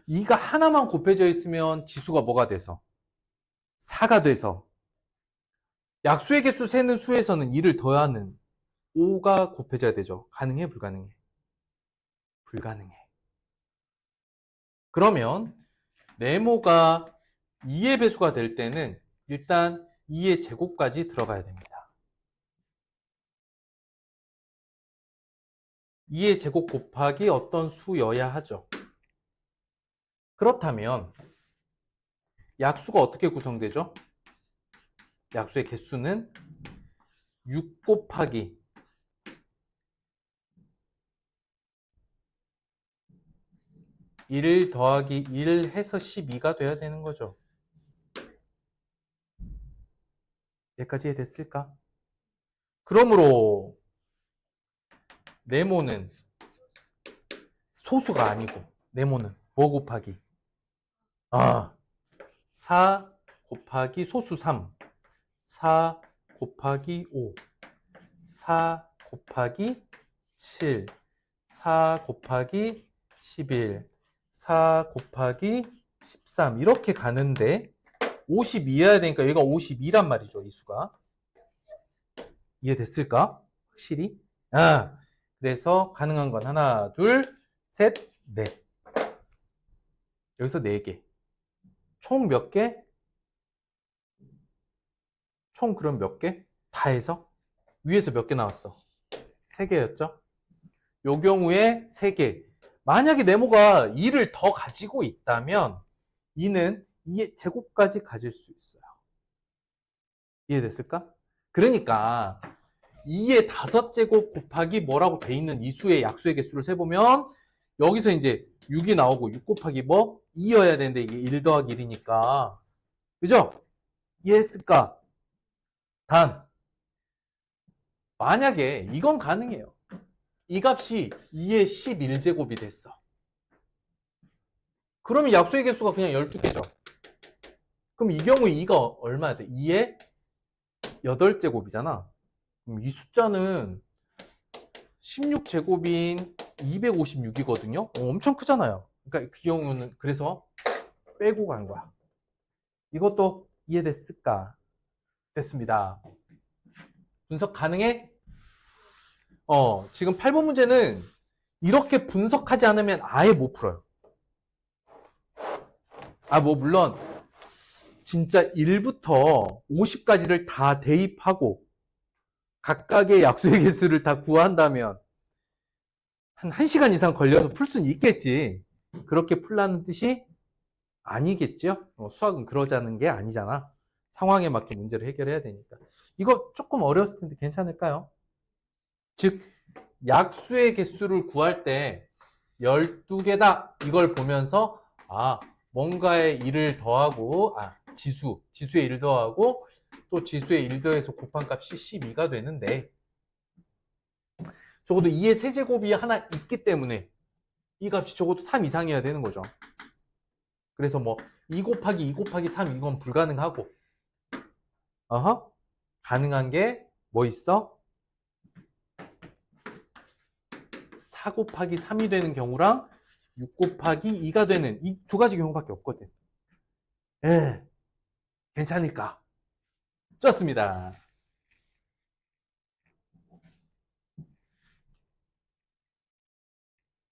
2가 하나만 곱해져 있으면 지수가 뭐가 돼서? 4가 돼서 약수의 개수 세는 수에서는 2를 더하는 5가 곱해져야 되죠. 가능해? 불가능해? 불가능해. 그러면 네모가 2의 배수가 될 때는 일단 2의 제곱까지 들어가야 됩니다. 2의 제곱 곱하기 어떤 수여야 하죠. 그렇다면 약수가 어떻게 구성되죠? 약수의 개수는 6 곱하기 1 더하기 1 해서 12가 돼야 되는 거죠. 여기까지 이해됐을까? 그러므로 네모는 소수가 아니고 네모는 뭐 곱하기? 4 곱하기 소수 3, 4 곱하기 5, 4 곱하기 7, 4 곱하기 11, 4 곱하기 13 이렇게 가는데 52여야 되니까 얘가 52란 말이죠. 이 수가. 이해됐을까? 확실히? 그래서 가능한 건 하나, 둘, 셋, 넷. 여기서 4개. 총 몇 개? 총 그럼 몇 개? 다 해서? 위에서 몇 개 나왔어? 3개였죠? 요 경우에 3개. 만약에 네모가 2를 더 가지고 있다면 2는 2의 제곱까지 가질 수 있어요. 이해됐을까? 그러니까 2의 5제곱 곱하기 뭐라고 돼 있는 이 수의 약수의 개수를 세보면 여기서 이제 6이 나오고 6 곱하기 뭐? 2여야 되는데 이게 1 더하기 1이니까 그죠? 이해했을까? 단 만약에 이건 가능해요. 이 값이 2의 11제곱이 됐어. 그러면 약수의 개수가 그냥 12개죠. 그럼 이 경우에 2가 얼마야 돼? 2의 8제곱이잖아. 그럼 이 숫자는 16제곱인 256이거든요. 엄청 크잖아요. 그러니까 그 경우는 그래서 빼고 간 거야. 이것도 이해됐을까? 됐습니다. 분석 가능해? 지금 8번 문제는 이렇게 분석하지 않으면 아예 못 풀어요. 뭐 물론 진짜 1부터 50까지를 다 대입하고 각각의 약수의 개수를 다 구한다면 한 1시간 이상 걸려서 풀 수는 있겠지. 그렇게 풀라는 뜻이 아니겠죠? 수학은 그러자는 게 아니잖아. 상황에 맞게 문제를 해결해야 되니까. 이거 조금 어려웠을 텐데 괜찮을까요? 즉, 약수의 개수를 구할 때 12개다 이걸 보면서 뭔가의 1을 더하고 지수의 1 더하고 또 지수의 1 더해서 곱한 값이 12가 되는데 적어도 2의 세제곱이 하나 있기 때문에 이 값이 적어도 3 이상이어야 되는 거죠. 그래서 2 곱하기 2 곱하기 3 이건 불가능하고 가능한 게 뭐 있어? 4 곱하기 3이 되는 경우랑 6 곱하기 2가 되는 이 두 가지 경우밖에 없거든. 괜찮을까? 좋습니다.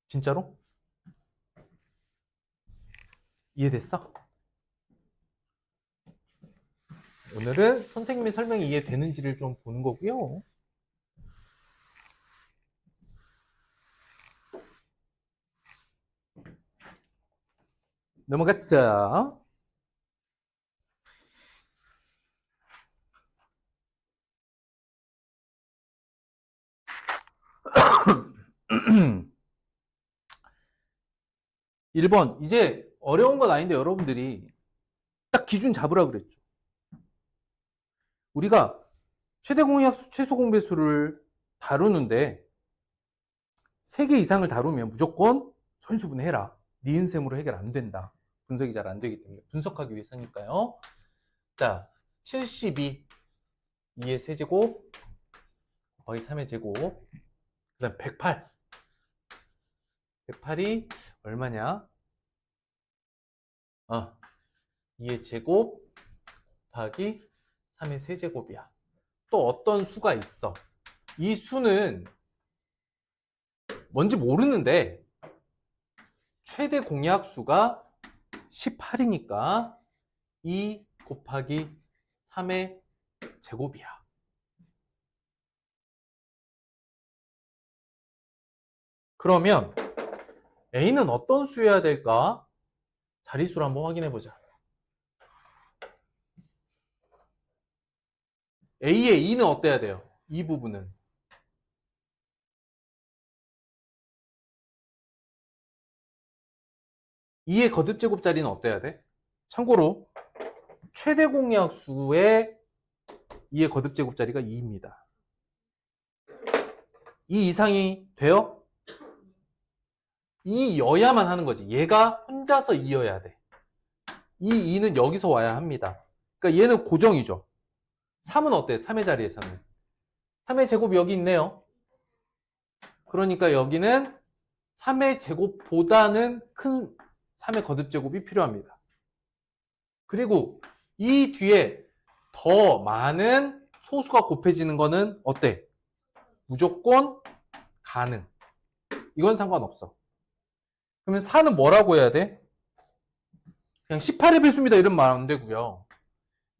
진짜로? 이해됐어? 오늘은 선생님의 설명이 이해되는지를 좀 보는 거고요. 넘어갔어. (1번) 이제 어려운 건 아닌데 여러분들이 딱 기준 잡으라 그랬죠. 우리가 최대 공약수, 최소 공배수를 다루는데 3개 이상을 다루면 무조건 선수분해해라. 니은셈으로 해결 안 된다. 분석이 잘 안 되기 때문에 분석하기 위해서니까요. 자, 72 2의 세제곱 곱하기 3의 제곱 그 다음 108 108이 얼마냐? 2의 제곱 곱하기 3의 세제곱이야. 또 어떤 수가 있어. 이 수는 뭔지 모르는데 최대 공약수가 18이니까 2 곱하기 3의 제곱이야. 그러면 A는 어떤 수여야 될까? 자릿수를 한번 확인해 보자. A의 2는 어때야 돼요? 이 부분은. 2의 거듭제곱자리는 어때야 돼? 참고로 최대 공약수의 2의 거듭제곱자리가 2입니다. 2 이상이 돼요? 2여야만 하는 거지. 얘가 혼자서 2여야 돼. 이 2는 여기서 와야 합니다. 그러니까 얘는 고정이죠. 3은 어때? 3의 자리에서는. 3의 제곱이 여기 있네요. 그러니까 여기는 3의 제곱보다는 큰 3의 거듭제곱이 필요합니다. 그리고 이 뒤에 더 많은 소수가 곱해지는 거는 어때? 무조건 가능. 이건 상관없어. 그러면 4는 뭐라고 해야 돼? 그냥 18의 배수입니다. 이러면 말 안 되고요.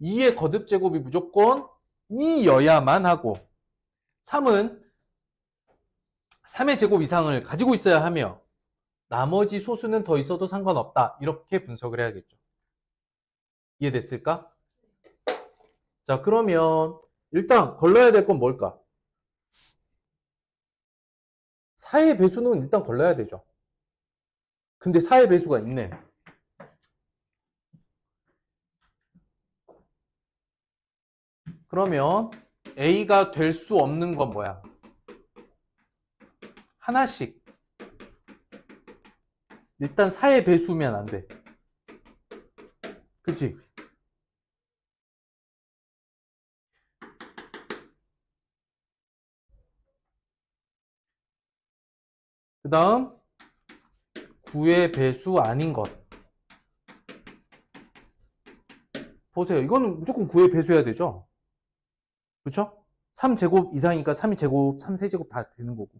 2의 거듭제곱이 무조건 2여야만 하고 3은 3의 제곱 이상을 가지고 있어야 하며 나머지 소수는 더 있어도 상관없다. 이렇게 분석을 해야겠죠. 이해됐을까? 자, 그러면 일단 걸러야 될 건 뭘까? 4의 배수는 일단 걸러야 되죠. 근데 4의 배수가 있네. 그러면 A가 될 수 없는 건 뭐야? 하나씩. 일단 4의 배수면 안 돼. 그치? 그 다음 9의 배수 아닌 것. 보세요. 이거는 무조건 9의 배수여야 되죠? 그쵸? 3제곱 이상이니까 3의 제곱, 3세제곱 다 되는 거고.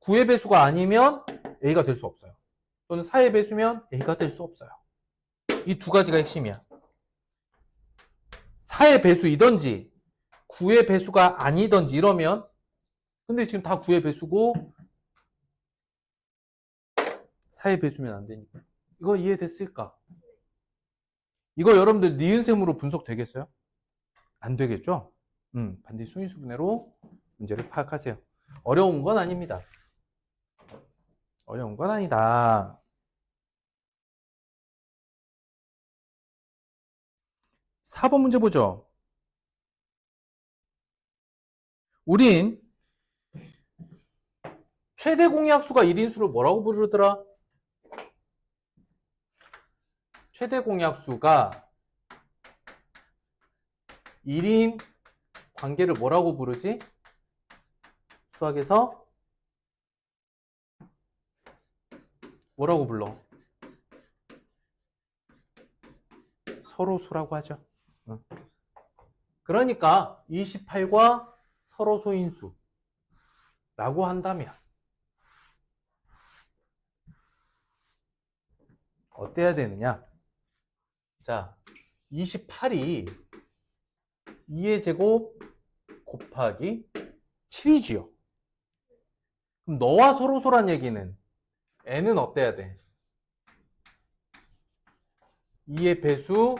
9의 배수가 아니면 A가 될 수 없어요. 또는 4의 배수면 A가 될 수 없어요. 이 두 가지가 핵심이야. 4의 배수이던지 9의 배수가 아니던지 이러면, 근데 지금 다 9의 배수고 4의 배수면 안 되니까. 이거 이해됐을까? 이거 여러분들 니은셈으로 분석되겠어요? 안 되겠죠? 반드시 소인수분해로 문제를 파악하세요. 어려운 건 아닙니다. 어려운 건 아니다. 4번 문제 보죠. 우린 최대 공약수가 1인수를 뭐라고 부르더라? 최대 공약수가 1인 관계를 뭐라고 부르지? 수학에서 뭐라고 불러? 서로수라고 하죠. 그러니까 28과 서로소인수라고 한다면 어때야 되느냐? 자, 28이 2의 제곱 곱하기 7이지요. 그럼 너와 서로소란 얘기는 n은 어때야 돼? 2의 배수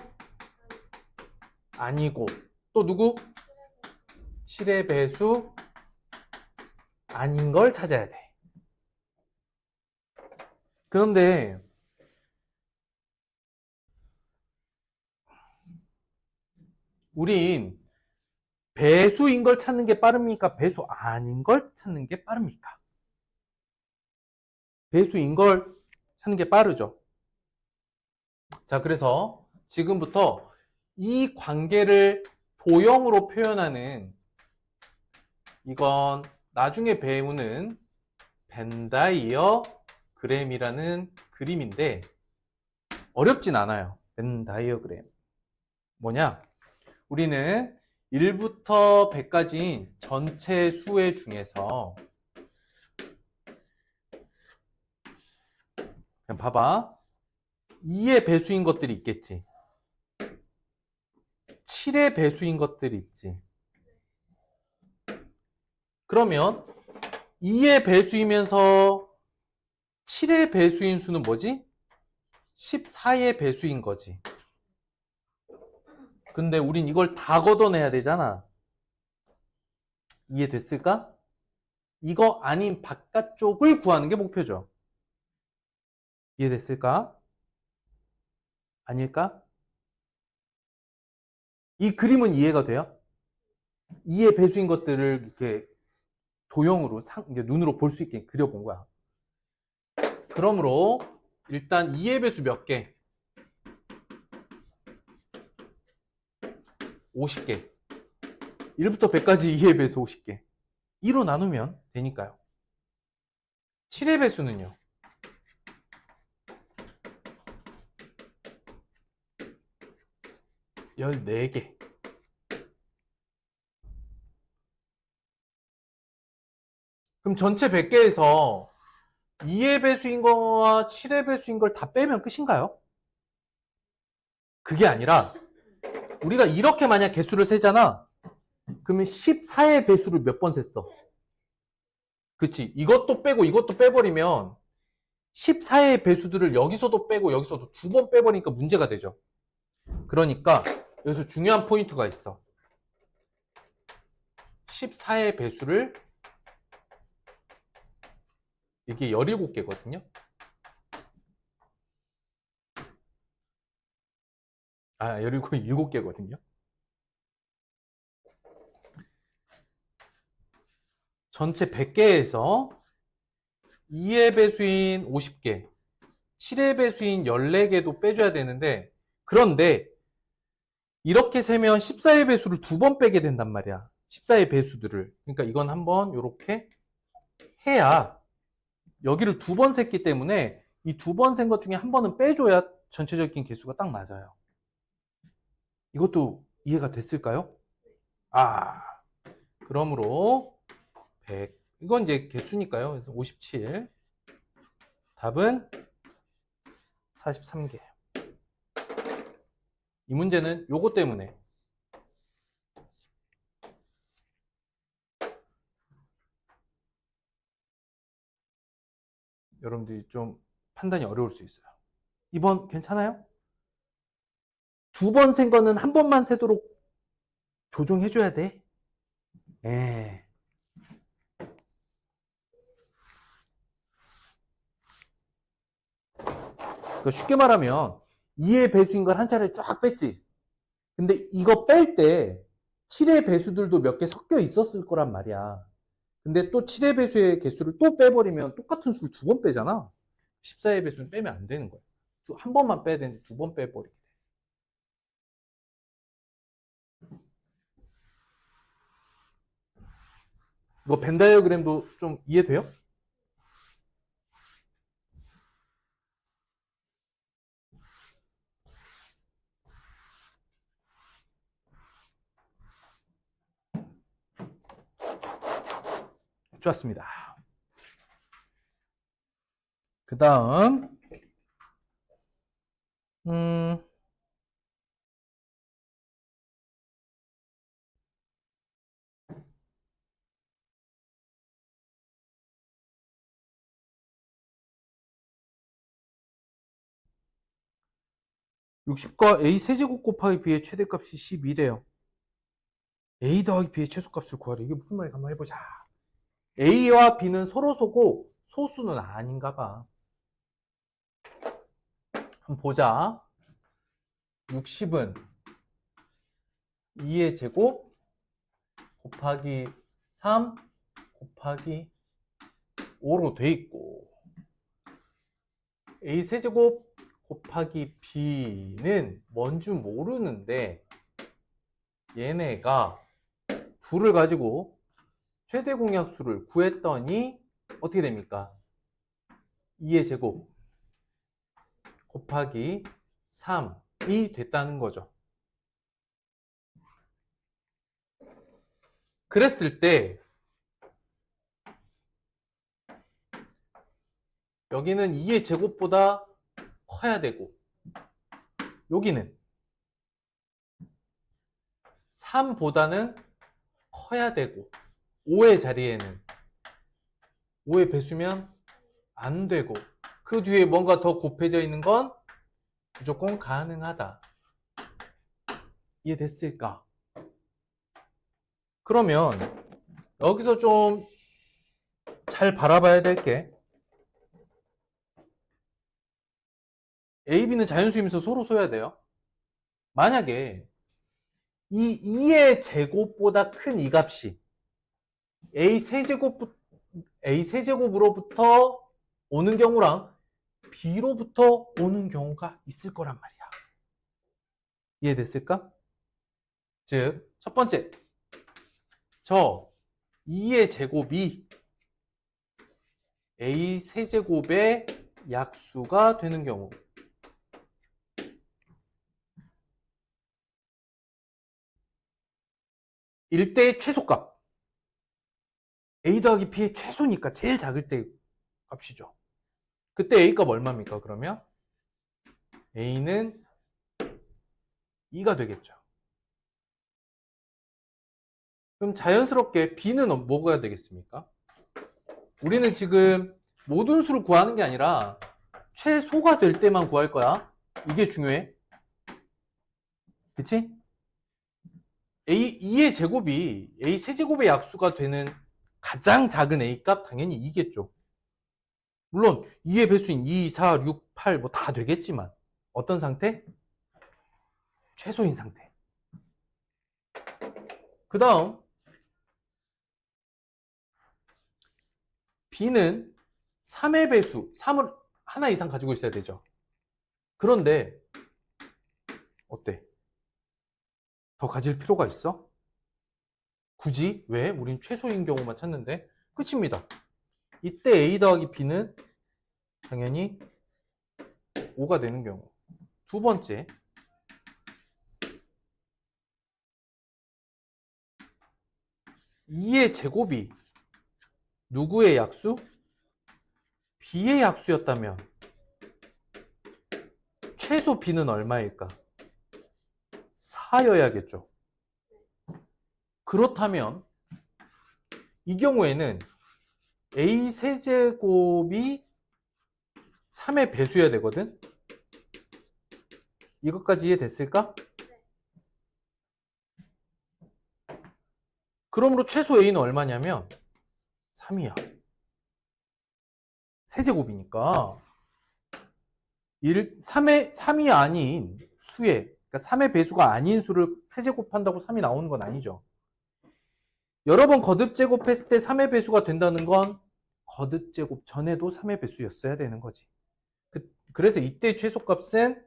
아니고 또 누구? 7의 배수 아닌 걸 찾아야 돼. 그런데 우린 배수인 걸 찾는 게 빠릅니까? 배수 아닌 걸 찾는 게 빠릅니까? 배수인 걸 찾는 게 빠르죠. 자, 그래서 지금부터 이 관계를 도형으로 표현하는, 이건 나중에 배우는 벤다이어그램이라는 그림인데 어렵진 않아요. 벤다이어그램 뭐냐? 우리는 1부터 100까지인 전체 수의 중에서, 그냥 봐봐. 2의 배수인 것들이 있겠지. 7의 배수인 것들이 있지. 그러면 2의 배수이면서 7의 배수인 수는 뭐지? 14의 배수인 거지. 근데 우린 이걸 다 걷어내야 되잖아. 이해됐을까? 이거 아닌 바깥쪽을 구하는 게 목표죠. 이해됐을까? 아닐까? 이 그림은 이해가 돼요? 2의 배수인 것들을 이렇게 도형으로 이제 눈으로 볼 수 있게 그려본 거야. 그러므로 일단 2의 배수 몇 개? 50개. 1부터 100까지 2의 배수 50개. 2로 나누면 되니까요. 7의 배수는요? 14개. 그럼 전체 100개에서 2의 배수인 거와 7의 배수인 걸 다 빼면 끝인가요? 그게 아니라 우리가 이렇게 만약 개수를 세잖아. 그러면 14의 배수를 몇 번 셌어? 그치? 이것도 빼고 이것도 빼버리면 14의 배수들을 여기서도 빼고 여기서도 2번 빼버리니까 문제가 되죠. 그러니까 여기서 중요한 포인트가 있어. 14의 배수를, 이게 17개거든요. 아, 7개거든요. 전체 100개에서 2의 배수인 50개, 7의 배수인 14개도 빼줘야 되는데, 그런데 이렇게 세면 14의 배수를 2번 빼게 된단 말이야. 14의 배수들을. 그러니까 이건 한번 이렇게 해야, 여기를 2번 셌기 때문에 이 2번 센 것 중에 한 번은 빼줘야 전체적인 개수가 딱 맞아요. 이것도 이해가 됐을까요? 아, 그러므로 100, 이건 이제 개수니까요. 그래서 57. 답은 43개. 이 문제는 요거 때문에 여러분들이 좀 판단이 어려울 수 있어요. 2번 괜찮아요? 두 번 센 거는 한 번만 세도록 조정해줘야 돼. 예. 그러니까 쉽게 말하면 2의 배수인 걸 한 차례 쫙 뺐지. 근데 이거 뺄 때 7의 배수들도 몇 개 섞여 있었을 거란 말이야. 근데 또 7의 배수의 개수를 또 빼버리면 똑같은 수를 두 번 빼잖아. 14의 배수는 빼면 안 되는 거야. 한 번만 빼야 되는데 두 번 빼버리게 돼. 이거 벤 다이어그램도 좀 이해돼요? 좋았습니다. 그 다음 60과 a 세제곱 곱하기 b의 최대값이 12래요. a 더하기 b의 최소값을 구하래. 이게 무슨 말인가 한번 해보자. a와 b는 서로 소고 소수는 아닌가 봐. 한번 보자. 60은 2의 제곱 곱하기 3 곱하기 5로 돼 있고 a 세제곱 곱하기 b는 뭔 줄 모르는데 얘네가 둘을 가지고 최대 공약수를 구했더니 어떻게 됩니까? 2의 제곱 곱하기 3이 됐다는 거죠. 그랬을 때 여기는 2의 제곱보다 커야 되고 여기는 3보다는 커야 되고 5의 자리에는 5의 배수면 안 되고 그 뒤에 뭔가 더 곱해져 있는 건 무조건 가능하다. 이해됐을까? 그러면 여기서 좀 잘 바라봐야 될 게 A, B는 자연수이면서 서로 소야 돼요. 만약에 이 2의 제곱보다 큰 이 값이 A 세제곱으로부터 오는 경우랑 B로부터 오는 경우가 있을 거란 말이야. 이해됐을까? 즉, 첫 번째, 저 2의 제곱이 A 세제곱의 약수가 되는 경우 일대의 최소값 A 더하기 B의 최소니까 제일 작을 때 값이죠. 그때 A값 얼마입니까? 그러면 A는 2가 되겠죠. 그럼 자연스럽게 B는 뭐가 되겠습니까? 우리는 지금 모든 수를 구하는 게 아니라 최소가 될 때만 구할 거야. 이게 중요해. 그치? A의 제곱이 A 세제곱의 약수가 되는 가장 작은 A값 당연히 2겠죠. 물론 2의 배수인 2, 4, 6, 8 뭐 다 되겠지만 어떤 상태? 최소인 상태. 그 다음 B는 3의 배수, 3을 하나 이상 가지고 있어야 되죠. 그런데 어때? 더 가질 필요가 있어? 굳이? 왜? 우린 최소인 경우만 찾는데 끝입니다. 이때 A 더하기 B는 당연히 5가 되는 경우. 두 번째, 2의 제곱이 누구의 약수? B의 약수였다면 최소 B는 얼마일까? 4여야겠죠. 그렇다면 이 경우에는 A 세제곱이 3의 배수여야 되거든. 이것까지 이해됐을까? 그러므로 최소 A는 얼마냐면 3이야. 세제곱이니까 3이 아닌 수에, 그러니까 3의 배수가 아닌 수를 세제곱한다고 3이 나오는 건 아니죠. 여러 번 거듭 제곱했을 때 3의 배수가 된다는 건 거듭 제곱 전에도 3의 배수였어야 되는 거지. 그래서 이때 최소값은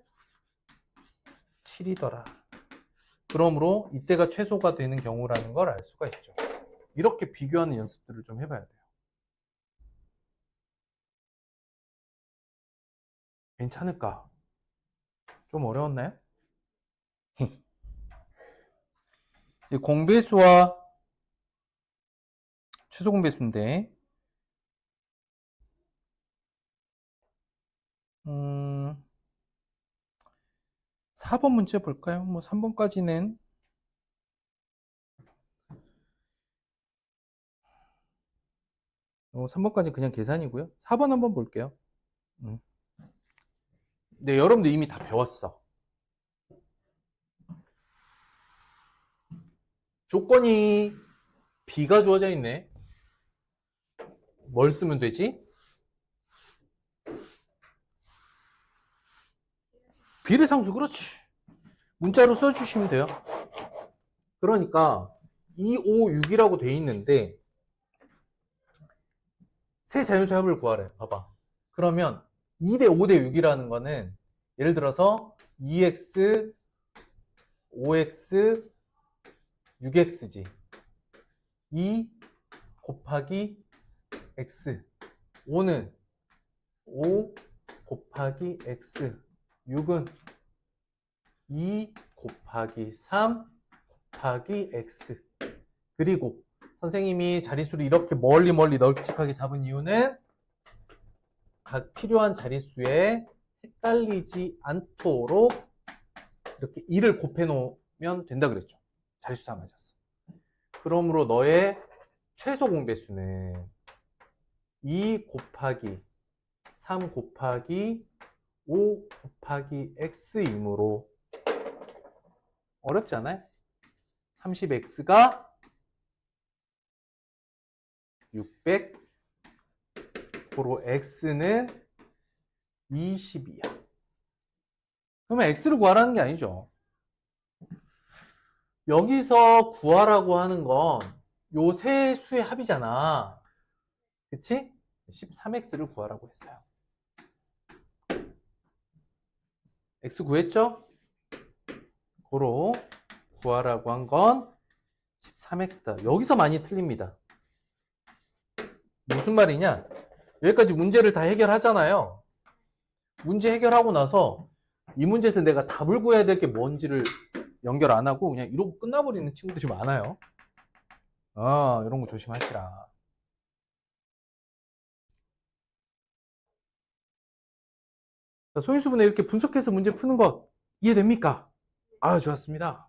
7이더라. 그러므로 이때가 최소가 되는 경우라는 걸 알 수가 있죠. 이렇게 비교하는 연습들을 좀 해봐야 돼요. 괜찮을까? 좀 어려웠나요? 공배수와 최소 공배수인데 4번 문제 볼까요? 뭐 3번까지는 3번까지 그냥 계산이고요. 4번 한번 볼게요. 네, 여러분들 이미 다 배웠어. 조건이 B가 주어져 있네. 뭘 쓰면 되지? 비례상수, 그렇지. 문자로 써주시면 돼요. 그러니까 2, 5, 6이라고 돼 있는데 세 자연수 합을 구하래. 봐봐. 그러면 2대 5대 6이라는 거는 예를 들어서 2x, 5x, 6x지. 2 곱하기 x. 5는 5 곱하기 x. 6은 2 곱하기 3 곱하기 x. 그리고 선생님이 자릿수를 이렇게 멀리 널찍하게 잡은 이유는 각 필요한 자릿수에 헷갈리지 않도록 이렇게 2를 곱해 놓으면 된다 그랬죠. 자릿수 다 맞았어. 그러므로 너의 최소 공배수는 2 곱하기 3 곱하기 5 곱하기 x이므로 어렵지 않아요? 30x가 600, 고로 x는 20이야. 그러면 x를 구하라는 게 아니죠. 여기서 구하라고 하는 건 요 세 수의 합이잖아. 그치? 13x를 구하라고 했어요. x 구했죠? 고로 구하라고 한 건 13x다. 여기서 많이 틀립니다. 무슨 말이냐? 여기까지 문제를 다 해결하잖아요. 문제 해결하고 나서 이 문제에서 내가 답을 구해야 될 게 뭔지를 연결 안 하고 그냥 이러고 끝나버리는 친구들이 많아요. 이런 거 조심하시라. 소인수분해 이렇게 분석해서 문제 푸는 거 이해됩니까? 좋았습니다.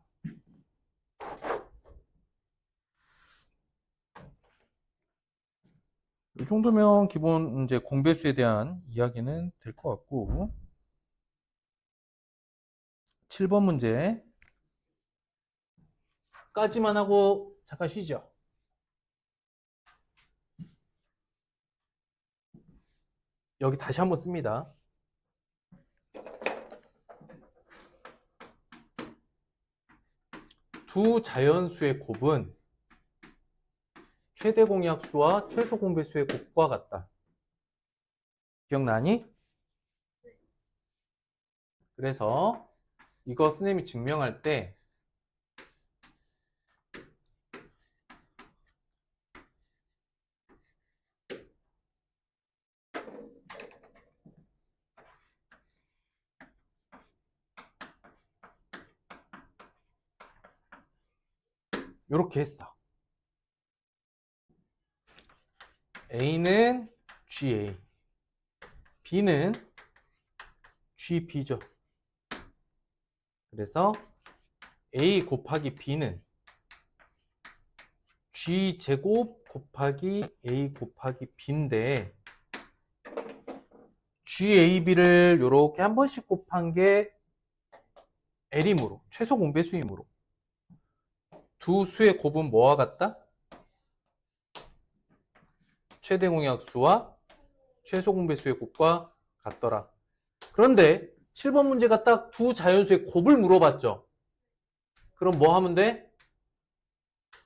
이 정도면 기본 이제 공배수에 대한 이야기는 될 것 같고 7번 문제 까지만 하고 잠깐 쉬죠. 여기 다시 한번 씁니다. 두 자연수의 곱은 최대 공약수와 최소 공배수의 곱과 같다. 기억나니? 그래서 이거 선생님이 증명할 때 이렇게 했어. A는 GA, B는 GB죠. 그래서 A 곱하기 B는 G제곱 곱하기 A 곱하기 B인데 GAB를 이렇게 한 번씩 곱한 게 L이므로 최소 공배수이므로 두 수의 곱은 뭐와 같다? 최대 공약수와 최소 공배수의 곱과 같더라. 그런데 7번 문제가 딱 두 자연수의 곱을 물어봤죠. 그럼 뭐 하면 돼?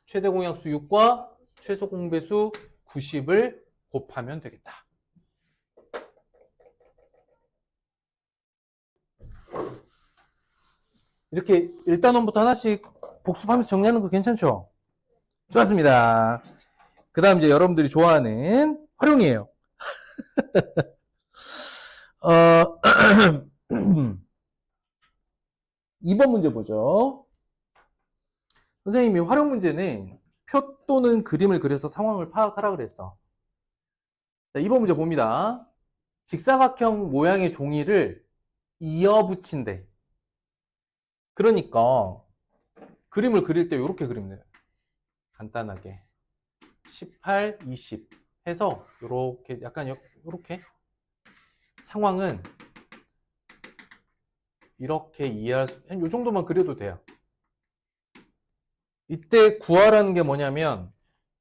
최대 공약수 6과 최소 공배수 90을 곱하면 되겠다. 이렇게 1단원부터 하나씩 복습하면서 정리하는 거 괜찮죠? 좋았습니다. 그 다음 이제 여러분들이 좋아하는 활용이에요. 2번 문제 보죠. 선생님이 활용 문제는 표 또는 그림을 그려서 상황을 파악하라 그랬어. 자, 2번 문제 봅니다. 직사각형 모양의 종이를 이어붙인대. 그러니까 그림을 그릴 때 이렇게 그리면 돼요. 간단하게 18, 20 해서 이렇게 약간 이렇게 상황은 이렇게 이해할 수, 이 정도만 그려도 돼요. 이때 구하라는 게 뭐냐면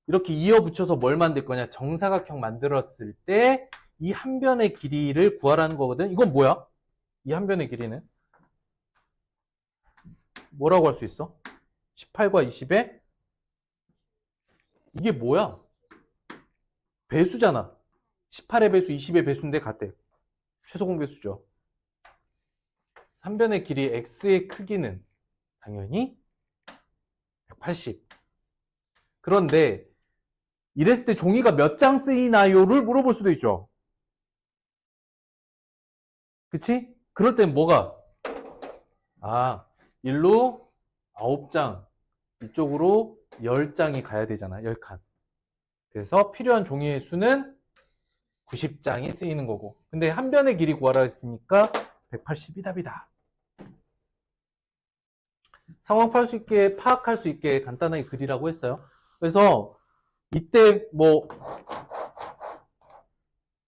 이렇게 이어붙여서 뭘 만들 거냐? 정사각형 만들었을 때 이 한 변의 길이를 구하라는 거거든. 이건 뭐야? 이 한 변의 길이는 뭐라고 할 수 있어? 18과 20에 이게 뭐야? 배수잖아. 18의 배수, 20의 배수인데 같대. 최소 공배수죠. 한 변의 길이 x의 크기는 당연히 180. 그런데 이랬을 때 종이가 몇 장 쓰이나요를 물어볼 수도 있죠. 그치? 그럴 땐 뭐가? 일로 9장, 이쪽으로 10장이 가야 되잖아. 10칸. 그래서 필요한 종이의 수는 90장이 쓰이는 거고. 근데 한 변의 길이 구하라 했으니까 180이 답이다. 상황 파악할 수 있게 간단하게 그리라고 했어요. 그래서 이때 뭐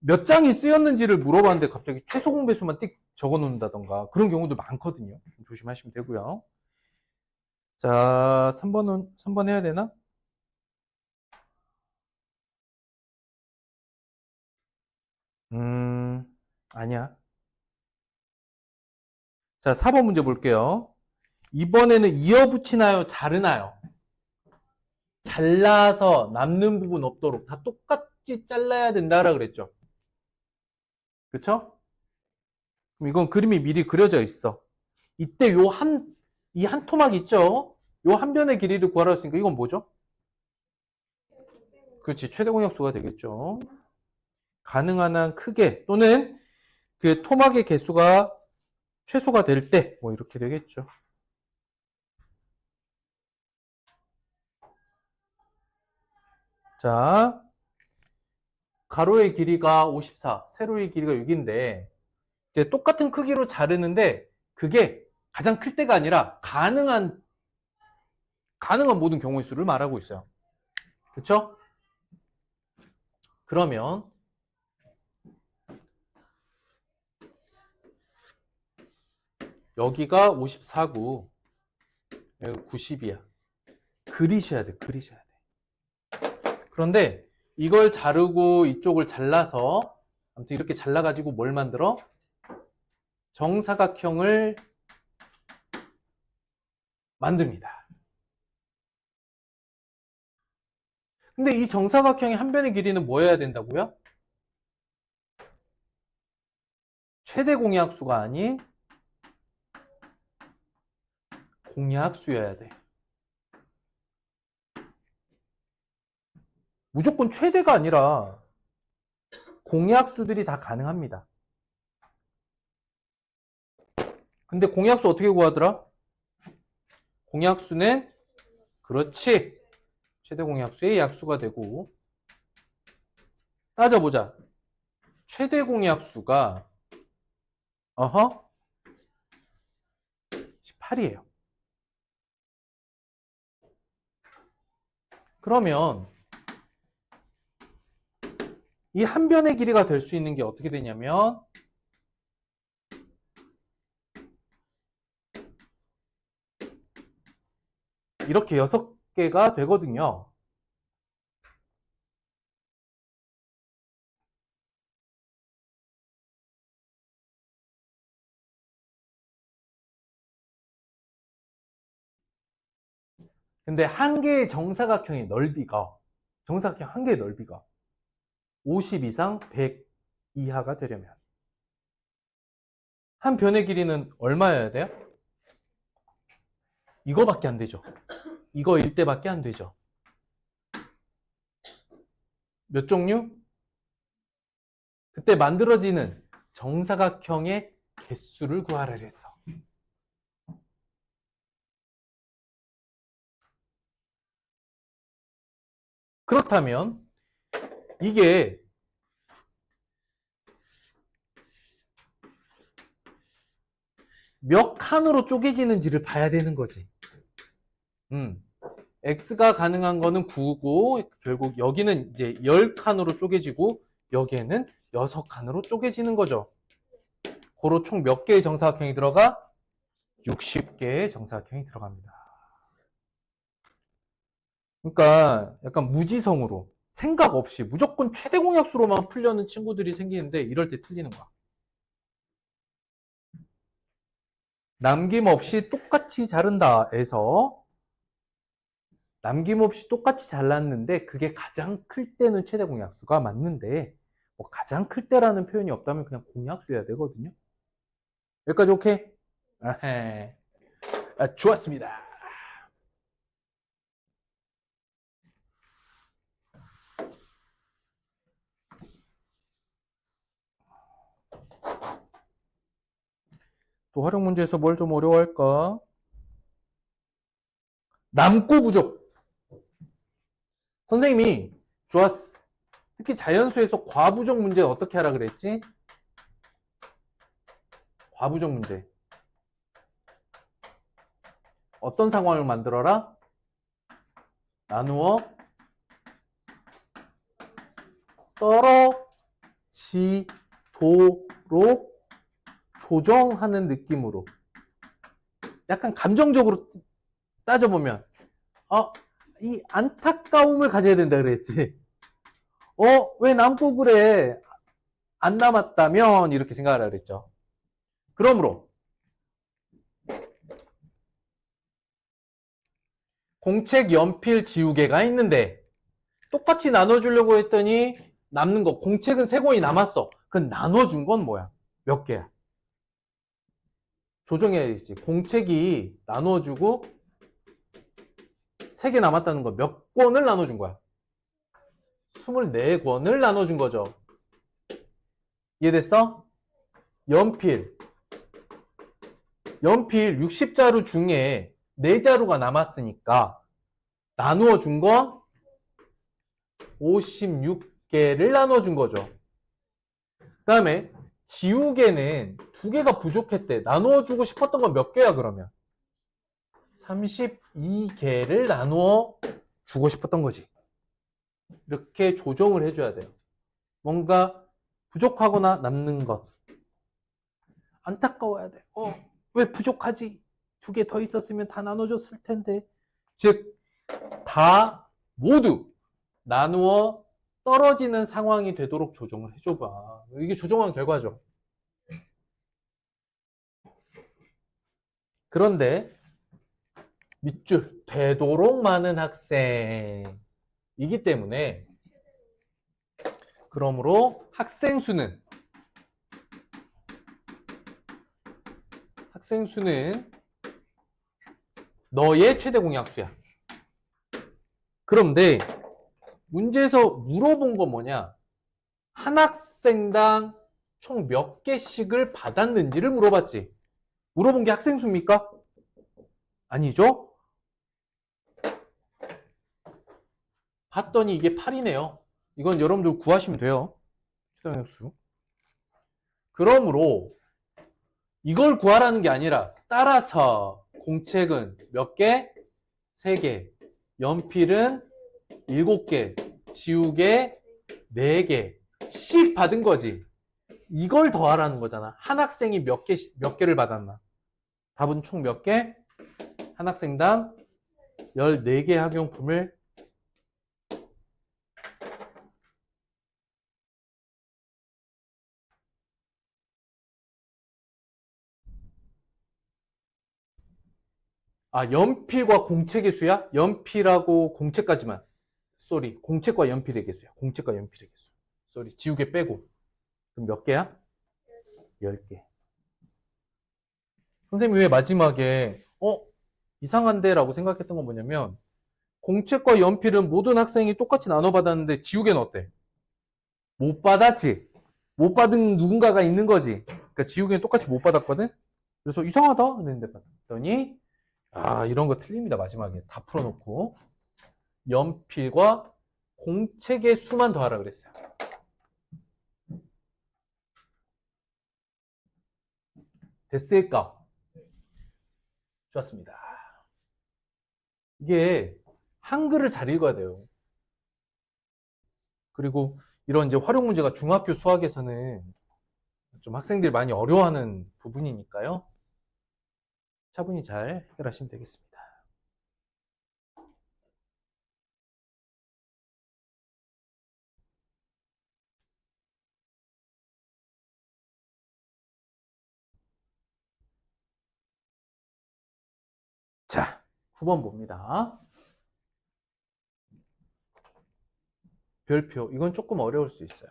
몇 장이 쓰였는지를 물어봤는데 갑자기 최소 공배수만 띡 적어 놓는다던가 그런 경우도 많거든요. 조심하시면 되고요. 자, 3번 해야 되나? 아니야. 자, 4번 문제 볼게요. 이번에는 이어붙이나요? 자르나요? 잘라서 남는 부분 없도록 다 똑같이 잘라야 된다라 그랬죠. 그쵸? 그럼 이건 그림이 미리 그려져 있어. 이때 이 한 토막 있죠? 요 한 변의 길이를 구하라 했으니까 이건 뭐죠? 그렇지. 최대 공약수가 되겠죠. 가능한 한 크게 또는 그 토막의 개수가 최소가 될 때 뭐 이렇게 되겠죠. 자, 가로의 길이가 54, 세로의 길이가 6인데 이제 똑같은 크기로 자르는데 그게 가장 클 때가 아니라 가능한 모든 경우의 수를 말하고 있어요. 그렇죠? 그러면 여기가 54고 여기 90이야. 그리셔야 돼. 그런데 이걸 자르고 이쪽을 잘라서 아무튼 이렇게 잘라가지고 뭘 만들어? 정사각형을 만듭니다. 근데 이 정사각형의 한 변의 길이는 뭐여야 된다고요? 최대 공약수가 아닌 공약수여야 돼. 무조건 최대가 아니라 공약수들이 다 가능합니다. 근데 공약수 어떻게 구하더라? 공약수는 그렇지. 최대 공약수의 약수가 되고 따져보자. 최대 공약수가 18이에요. 그러면 이 한 변의 길이가 될 수 있는 게 어떻게 되냐면 이렇게 6개가 되거든요. 근데 한 개의 정사각형의 넓이가 정사각형 한 개의 넓이가 50 이상 100 이하가 되려면 한 변의 길이는 얼마여야 돼요? 이거밖에 안 되죠. 이거일 때밖에 안 되죠. 몇 종류? 그때 만들어지는 정사각형의 개수를 구하라 그랬어. 그렇다면 이게 몇 칸으로 쪼개지는지를 봐야 되는 거지. X가 가능한 거는 9고 결국 여기는 이제 10칸으로 쪼개지고 여기에는 6칸으로 쪼개지는 거죠. 고로 총 몇 개의 정사각형이 들어가? 60개의 정사각형이 들어갑니다. 그러니까 약간 무지성으로 생각 없이 무조건 최대 공약수로만 풀려는 친구들이 생기는데 이럴 때 틀리는 거야. 남김없이 똑같이 자른다에서 남김없이 똑같이 잘랐는데 그게 가장 클 때는 최대 공약수가 맞는데 뭐 가장 클 때라는 표현이 없다면 그냥 공약수여야 되거든요. 여기까지 오케이? 아헤. 좋았습니다. 또 활용 문제에서 뭘 좀 어려워할까? 남고 부족. 선생님이 좋았어. 특히 자연수에서 과부족 문제는 어떻게 하라 그랬지? 과부족 문제. 어떤 상황을 만들어라? 나누어 떨어지도록 조정하는 느낌으로 약간 감정적으로 따져보면 이 안타까움을 가져야 된다 그랬지. 왜 남고 그래? 안 남았다면 이렇게 생각하라 그랬죠. 그러므로 공책, 연필, 지우개가 있는데 똑같이 나눠주려고 했더니 남는 거 공책은 3권이 남았어. 그건 나눠준 건 뭐야? 몇 개야? 조정해야지. 공책이 나눠주고 3개 남았다는 거 몇 권을 나눠준 거야? 24권을 나눠준 거죠. 이해됐어? 연필 60자루 중에 4자루가 남았으니까 나누어 준 건 56개를 나눠준 거죠. 그 다음에 지우개는 2개가 부족했대. 나누어 주고 싶었던 건 몇 개야 그러면? 32개를 나누어 주고 싶었던 거지. 이렇게 조정을 해줘야 돼요. 뭔가 부족하거나 남는 것. 안타까워야 돼. 왜 부족하지? 2개 더 있었으면 다 나눠줬을 텐데. 즉, 다 모두 나누어 떨어지는 상황이 되도록 조정을 해줘봐. 이게 조정한 결과죠. 그런데 밑줄 되도록 많은 학생이기 때문에 그러므로 학생 수는 너의 최대 공약수야. 그런데 문제에서 물어본 건 뭐냐? 한 학생당 총 몇 개씩을 받았는지를 물어봤지. 물어본 게 학생 수입니까? 아니죠? 봤더니 이게 8이네요. 이건 여러분들 구하시면 돼요. 최대 공약수. 그러므로 이걸 구하라는 게 아니라 따라서 공책은 몇 개? 3개. 연필은 7개, 지우개 4개씩 받은 거지. 이걸 더하라는 거잖아. 한 학생이 몇 개를 받았나? 답은 총 몇 개? 한 학생당 14개 학용품을 연필과 공책의 수야? 연필하고 공책까지만. 쏘리. 공책과 연필의 개수야. 공책과 연필의 개수. 쏘리. 지우개 빼고. 그럼 몇 개야? 10개. 선생님이 왜 마지막에 이상한데? 라고 생각했던 건 뭐냐면 공책과 연필은 모든 학생이 똑같이 나눠받았는데 지우개는 어때? 못 받았지? 못 받은 누군가가 있는 거지. 그러니까 지우개는 똑같이 못 받았거든? 그래서 이상하다? 했는데 봤더니 이런 거 틀립니다. 마지막에 다 풀어놓고 연필과 공책의 수만 더하라 그랬어요. 됐을까? 좋았습니다. 이게 한글을 잘 읽어야 돼요. 그리고 이런 이제 활용 문제가 중학교 수학에서는 좀 학생들이 많이 어려워하는 부분이니까요. 차분히 잘 해결하시면 되겠습니다. 자, 9번 봅니다. 별표. 이건 조금 어려울 수 있어요.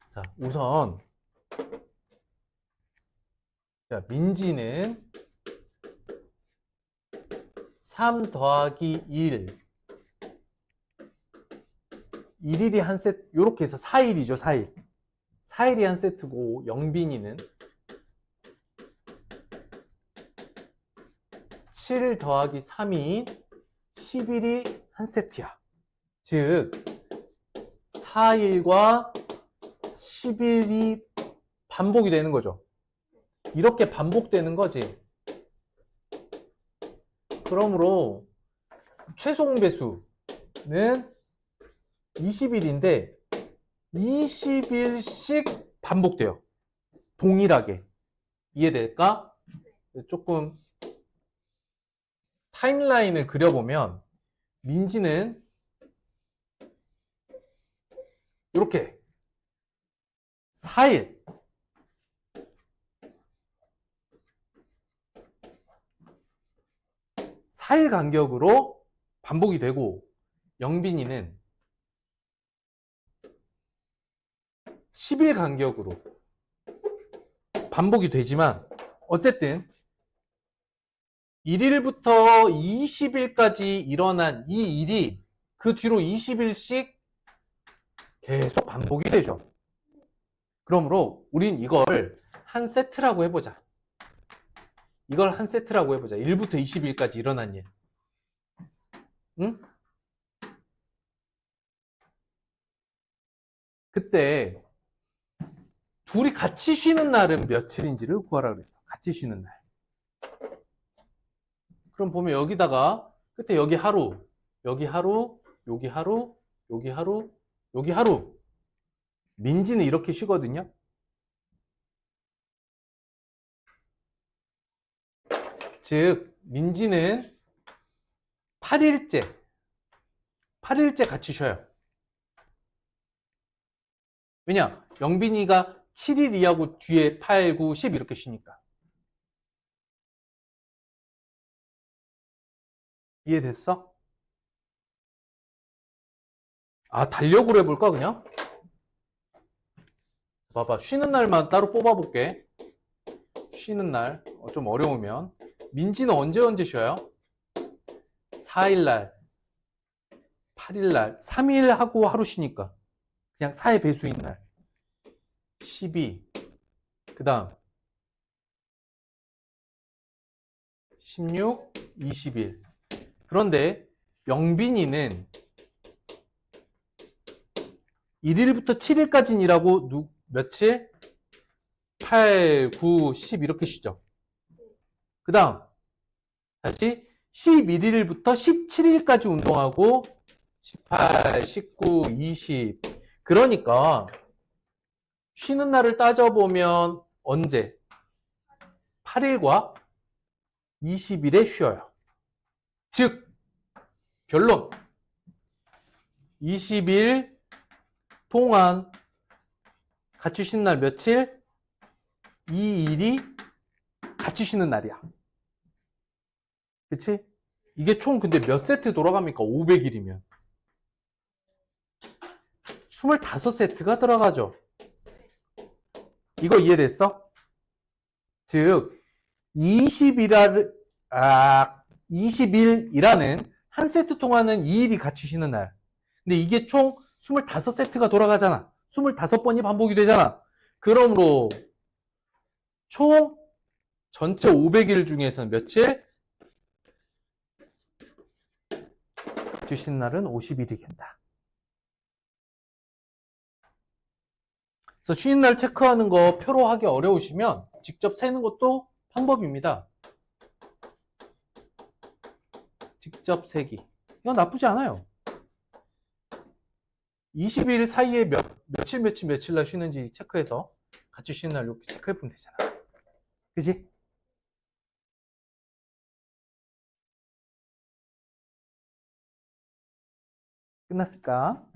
자, 우선 민지는 3 더하기 1 1일이 한 세트, 요렇게 해서 4일이죠, 4일. 4일이 한 세트고 영빈이는 7 더하기 3이 10일이 한 세트야. 즉 4일과 10일이 반복이 되는 거죠. 이렇게 반복되는 거지. 그러므로 최소 공배수는 20일인데 20일씩 반복돼요. 동일하게. 이해될까? 조금 타임라인을 그려보면 민지는 이렇게 4일 4일 간격으로 반복이 되고 영빈이는 10일 간격으로 반복이 되지만 어쨌든 1일부터 20일까지 일어난 이 일이 그 뒤로 20일씩 계속 반복이 되죠. 그러므로 우린 이걸 한 세트라고 해보자. 이걸 한 세트라고 해보자. 1부터 20일까지 일어난 일. 응? 그때 둘이 같이 쉬는 날은 며칠인지를 구하라 그랬어. 같이 쉬는 날. 그럼 보면 여기다가 끝에 여기 하루, 여기 하루, 여기 하루, 여기 하루, 여기 하루. 민지는 이렇게 쉬거든요. 즉 민지는 8일째 같이 쉬어요. 왜냐? 영빈이가 7일 이하고 뒤에 8, 9, 10 이렇게 쉬니까. 이해됐어? 달력으로 해볼까 그냥? 봐봐, 쉬는 날만 따로 뽑아볼게. 쉬는 날, 좀 어려우면. 민지는 언제 쉬어요? 4일날, 8일날, 3일 하고 하루 쉬니까. 그냥 4의 배수인 날. 12, 그 다음 16, 20일. 그런데 영빈이는 1일부터 7일까지는 일하고 며칠? 8, 9, 10 이렇게 쉬죠. 그 다음 다시 11일부터 17일까지 운동하고 18, 19, 20 그러니까 쉬는 날을 따져보면 언제? 8일과 20일에 쉬어요. 즉 결론 20일 동안 같이 쉬는 날 며칠? 2일이 같이 쉬는 날이야. 그치? 이게 총 근데 몇 세트 돌아갑니까? 500일이면 25세트가 들어가죠. 이거 이해됐어? 즉 20일이라는 한 세트 동안은 2일이 같이 쉬는 날. 근데 이게 총 25세트가 돌아가잖아. 25번이 반복이 되잖아. 그러므로 총 전체 500일 중에서는 며칠? 같이 쉬는 날은 50일이겠다. 그래서 쉬는 날 체크하는 거 표로 하기 어려우시면 직접 세는 것도 방법입니다. 직접 세기. 이건 나쁘지 않아요. 20일 사이에 며칠 날 쉬는지 체크해서 같이 쉬는 날 이렇게 체크해보면 되잖아. 그지? 끝났을까?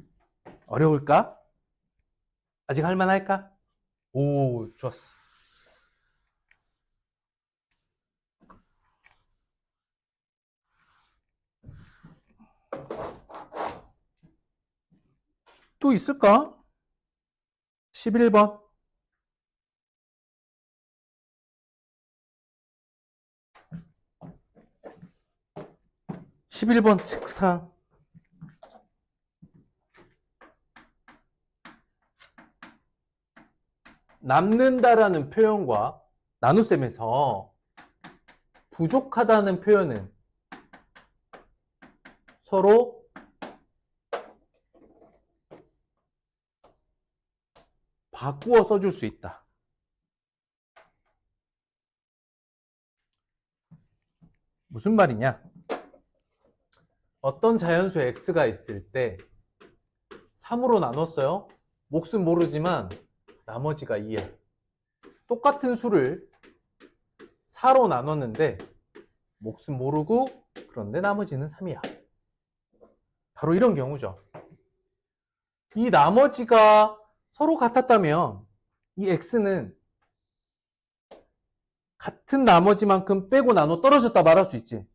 어려울까? 아직 할만할까? 오, 좋았어. 또 있을까? 11번. 11번 체크상. 남는다라는 표현과 나눗셈에서 부족하다는 표현은 서로 바꾸어 써줄 수 있다. 무슨 말이냐? 어떤 자연수 x가 있을 때 3으로 나눴어요. 몫은 모르지만 나머지가 2야. 똑같은 수를 4로 나눴는데 몫은 모르고 그런데 나머지는 3이야. 바로 이런 경우죠. 이 나머지가 서로 같았다면 이 x는 같은 나머지만큼 빼고 나눠 떨어졌다 말할 수 있지.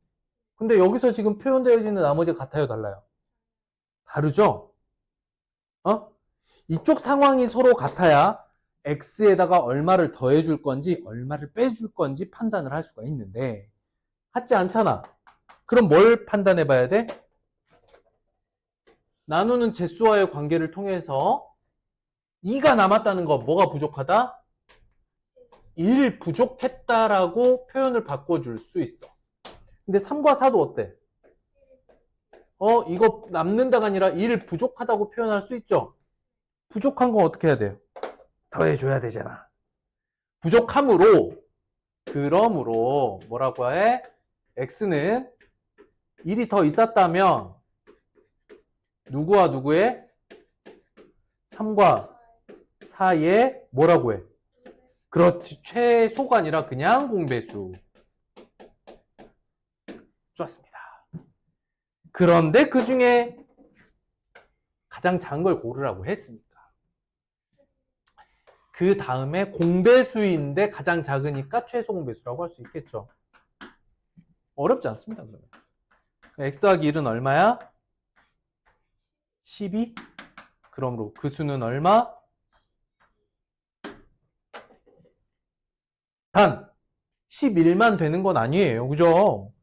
근데 여기서 지금 표현되어지는 나머지가 같아요, 달라요? 다르죠? 이쪽 상황이 서로 같아야 x에다가 얼마를 더해줄 건지 얼마를 빼줄 건지 판단을 할 수가 있는데 같지 않잖아. 그럼 뭘 판단해 봐야 돼? 나누는 재수와의 관계를 통해서 2가 남았다는 거 뭐가 부족하다? 1 부족했다라고 표현을 바꿔줄 수 있어. 근데 3과 4도 어때? 이거 남는다가 아니라 1 부족하다고 표현할 수 있죠? 부족한 건 어떻게 해야 돼요? 더해줘야 되잖아. 부족함으로, 그러므로 뭐라고 해? x는 1이 더 있었다면 누구와 누구의? 3과 4의 뭐라고 해? 그렇지, 최소가 아니라 그냥 공배수. 좋았습니다. 그런데 그 중에 가장 작은 걸 고르라고 했으니까 그 다음에 공배수인데 가장 작으니까 최소 공배수라고 할 수 있겠죠. 어렵지 않습니다. 그러면 x 더하기 1은 얼마야? 12? 그러므로 그 수는 얼마? 단 11만 되는 건 아니에요. 그죠?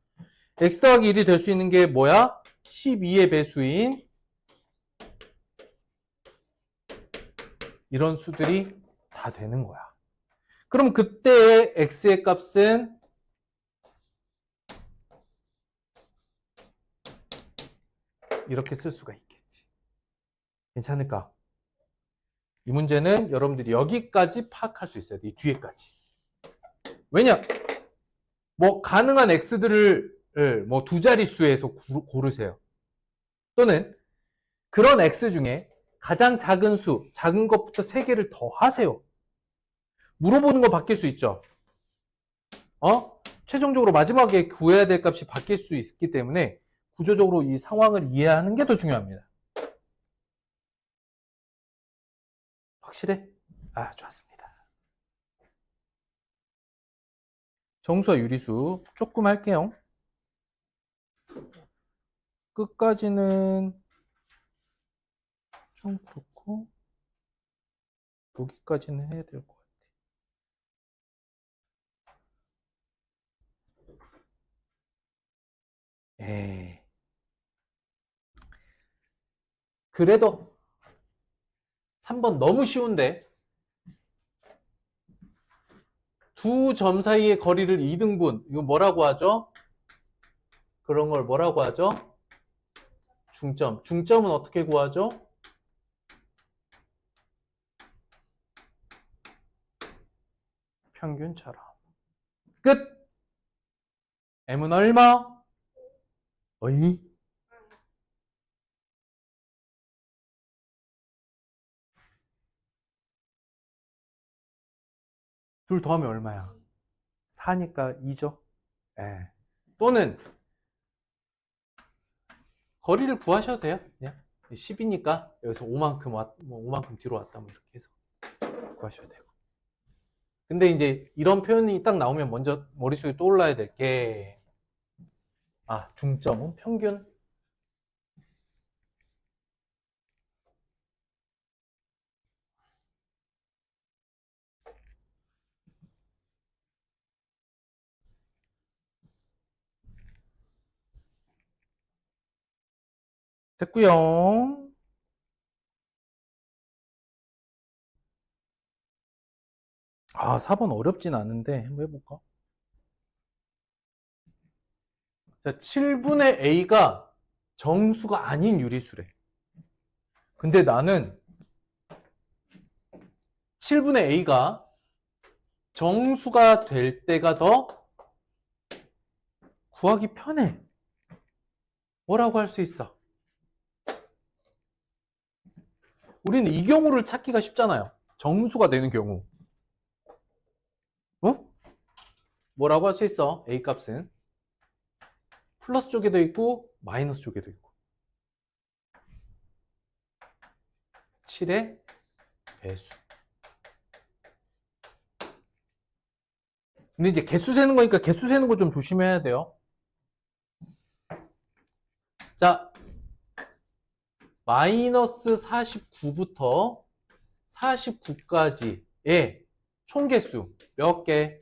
x 더하기 1이 될 수 있는 게 뭐야? 12의 배수인 이런 수들이 다 되는 거야. 그럼 그때 x의 값은 이렇게 쓸 수가 있겠지. 괜찮을까? 이 문제는 여러분들이 여기까지 파악할 수 있어야 돼. 이 뒤에까지. 왜냐? 뭐 가능한 x들을 뭐 두 자릿수에서 고르세요. 또는 그런 x 중에 가장 작은 수, 작은 것부터 3개를 더 하세요. 물어보는 거 바뀔 수 있죠. 최종적으로 마지막에 구해야 될 값이 바뀔 수 있기 때문에 구조적으로 이 상황을 이해하는 게 더 중요합니다. 확실해? 아, 좋았습니다. 정수와 유리수 조금 할게요. 끝까지는 좀 그렇고 여기까지는 해야 될 것 같아. 에이. 그래도 3번 너무 쉬운데 두 점 사이의 거리를 2등분 이거 뭐라고 하죠? 그런 걸 뭐라고 하죠? 중점. 중점은 어떻게 구하죠? 평균처럼. 끝! m은 얼마? 어이? 둘 더하면 얼마야? 4니까 2죠? 예. 또는 거리를 구하셔도 돼요. 그냥 10이니까 여기서 5만큼 뒤로 왔다 뭐 이렇게 해서 구하셔도 되고. 근데 이제 이런 표현이 딱 나오면 먼저 머릿속에 떠올라야 될 게 중점은 평균. 됐고요. 4번 어렵진 않은데 한번 해볼까? 자, 7분의 A가 정수가 아닌 유리수래. 근데 나는 7분의 A가 정수가 될 때가 더 구하기 편해. 뭐라고 할 수 있어? 우리는 이 경우를 찾기가 쉽잖아요. 정수가 되는 경우. 뭐라고 할 수 있어? A 값은 플러스 쪽에도 있고 마이너스 쪽에도 있고 7의 배수. 근데 이제 개수 세는 거니까 개수 세는 거 좀 조심해야 돼요. 자, 마이너스 49부터 49까지의 총 개수 몇 개?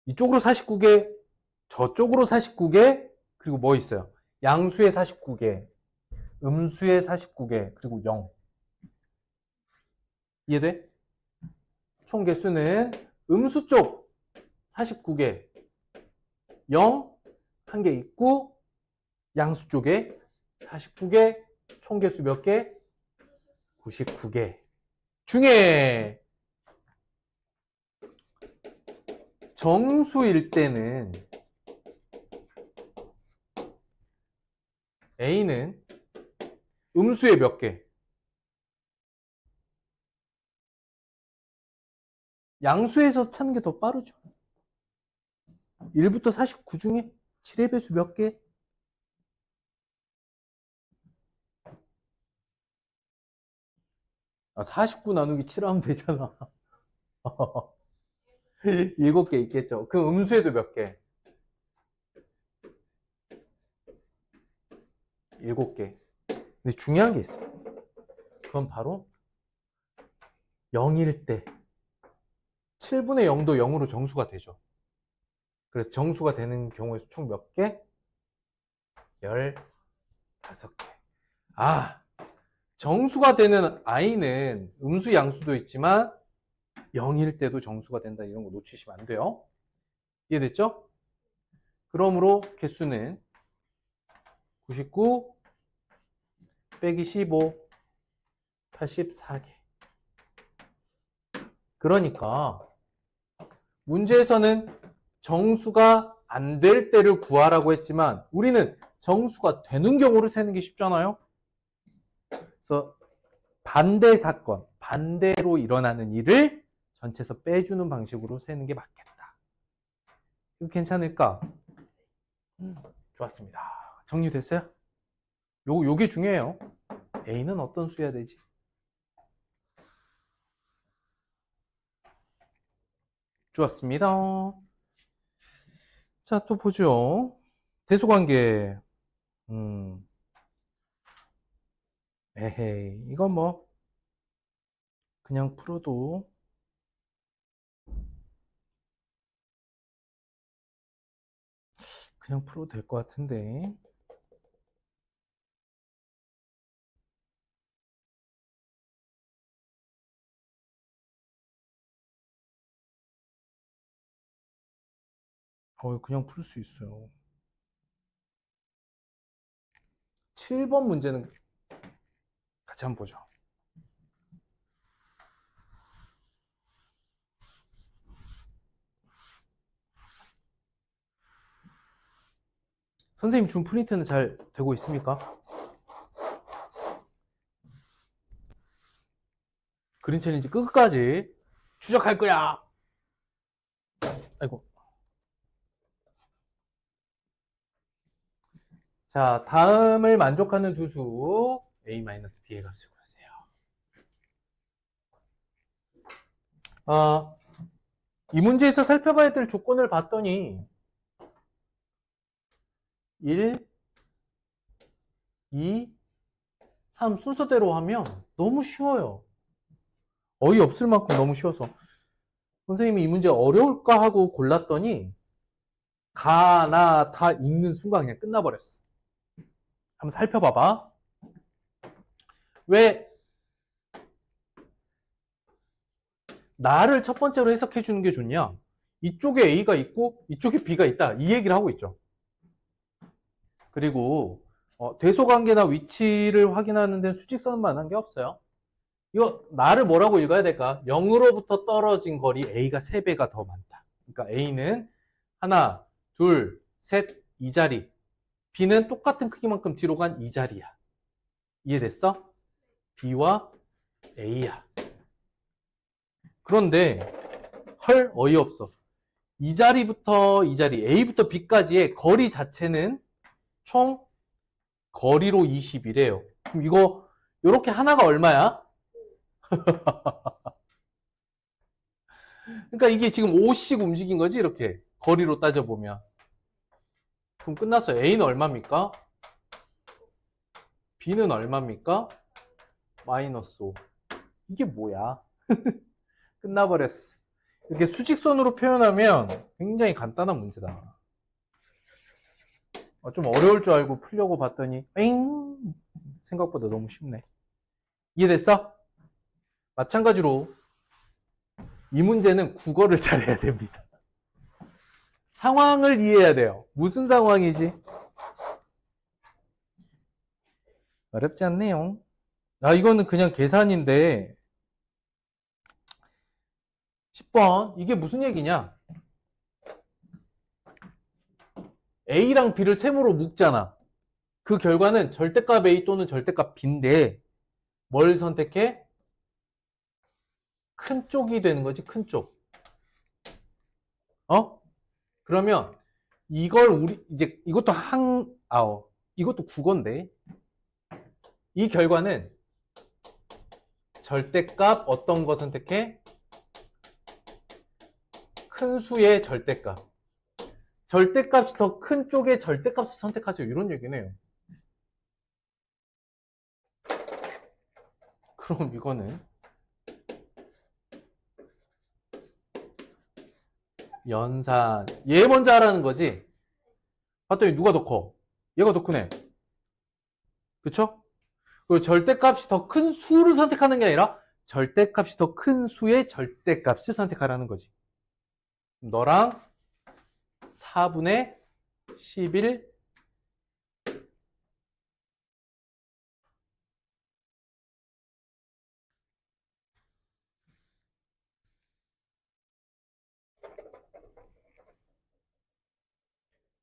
이쪽으로 49개, 저쪽으로 49개, 그리고 뭐 있어요? 양수에 49개, 음수에 49개, 그리고 0. 이해돼? 총 개수는 음수 쪽 49개, 0, 한 개 있고, 양수 쪽에 49개, 총 개수 몇 개? 99개. 중에 정수일 때는 A는 음수에 몇 개? 양수에서 찾는 게 더 빠르죠. 1부터 49 중에 7의 배수 몇 개? 49 나누기 7 하면 되잖아. 7개 있겠죠. 그 음수에도 몇 개? 7개. 근데 중요한 게 있어요. 그건 바로 0일 때 7분의 0도 0으로 정수가 되죠. 그래서 정수가 되는 경우에서 총 몇 개? 15개. 정수가 되는 i는 음수 양수도 있지만 0일 때도 정수가 된다. 이런 거 놓치시면 안 돼요. 이해됐죠? 그러므로 개수는 99 빼기 15 84개. 그러니까 문제에서는 정수가 안 될 때를 구하라고 했지만 우리는 정수가 되는 경우를 세는 게 쉽잖아요. 그래서 반대 사건, 반대로 일어나는 일을 전체에서 빼주는 방식으로 세는 게 맞겠다. 이거 괜찮을까? 좋았습니다. 정리됐어요? 요게 중요해요. A는 어떤 수여야 되지? 좋았습니다. 자, 또 보죠. 대수관계. 에헤이, 이건 뭐 그냥 풀어도 될 것 같은데. 그냥 풀 수 있어요. 7번 문제는 같이 한번 보죠. 선생님 준 프린트는 잘 되고 있습니까? 그린 챌린지 끝까지 추적할 거야. 아이고. 자, 다음을 만족하는 두 수 A-B의 값을 구하세요. 이 문제에서 살펴봐야 될 조건을 봤더니 1, 2, 3 순서대로 하면 너무 쉬워요. 어이없을 만큼 너무 쉬워서 선생님이 이 문제 어려울까 하고 골랐더니 가, 나, 다 읽는 순간 그냥 끝나버렸어. 한번 살펴봐봐. 왜 나를 첫 번째로 해석해 주는 게 좋냐? 이쪽에 A가 있고 이쪽에 B가 있다. 이 얘기를 하고 있죠. 그리고 대소관계나 위치를 확인하는 데는 수직선만한 게 없어요. 이거 나를 뭐라고 읽어야 될까? 0으로부터 떨어진 거리 A가 3배가 더 많다. 그러니까 A는 하나, 둘, 셋, 이 자리. B는 똑같은 크기만큼 뒤로 간 이 자리야. 이해됐어? B와 A야. 그런데 헐 어이없어. 이 자리부터 이 자리 A부터 B까지의 거리 자체는 총 거리로 20이래요. 그럼 이거 이렇게 하나가 얼마야? 그러니까 이게 지금 5씩 움직인 거지 이렇게 거리로 따져보면. 그럼 끝났어요. A는 얼마입니까? B는 얼마입니까? 마이너스 5. 이게 뭐야? 끝나버렸어. 이렇게 수직선으로 표현하면 굉장히 간단한 문제다. 좀 어려울 줄 알고 풀려고 봤더니 엥 생각보다 너무 쉽네. 이해됐어? 마찬가지로 이 문제는 국어를 잘해야 됩니다. 상황을 이해해야 돼요. 무슨 상황이지? 어렵지 않네요. 이거는 그냥 계산인데 10번 이게 무슨 얘기냐? A랑 B를 셈으로 묶잖아. 그 결과는 절대값 A 또는 절대값 B인데 뭘 선택해? 큰 쪽이 되는 거지, 큰 쪽. 그러면 이걸 이제 이것도 이것도 국어인데 이 결과는 절대값 어떤 거 선택해? 큰 수의 절대값. 절대값이 더 큰 쪽의 절대값을 선택하세요. 이런 얘기네요. 그럼 이거는 연산. 얘 먼저 하라는 거지. 봤더니 누가 더 커? 얘가 더 크네. 그쵸? 그리고 절대값이 더 큰 수를 선택하는 게 아니라 절대값이 더 큰 수의 절대값을 선택하라는 거지. 너랑 4분의 11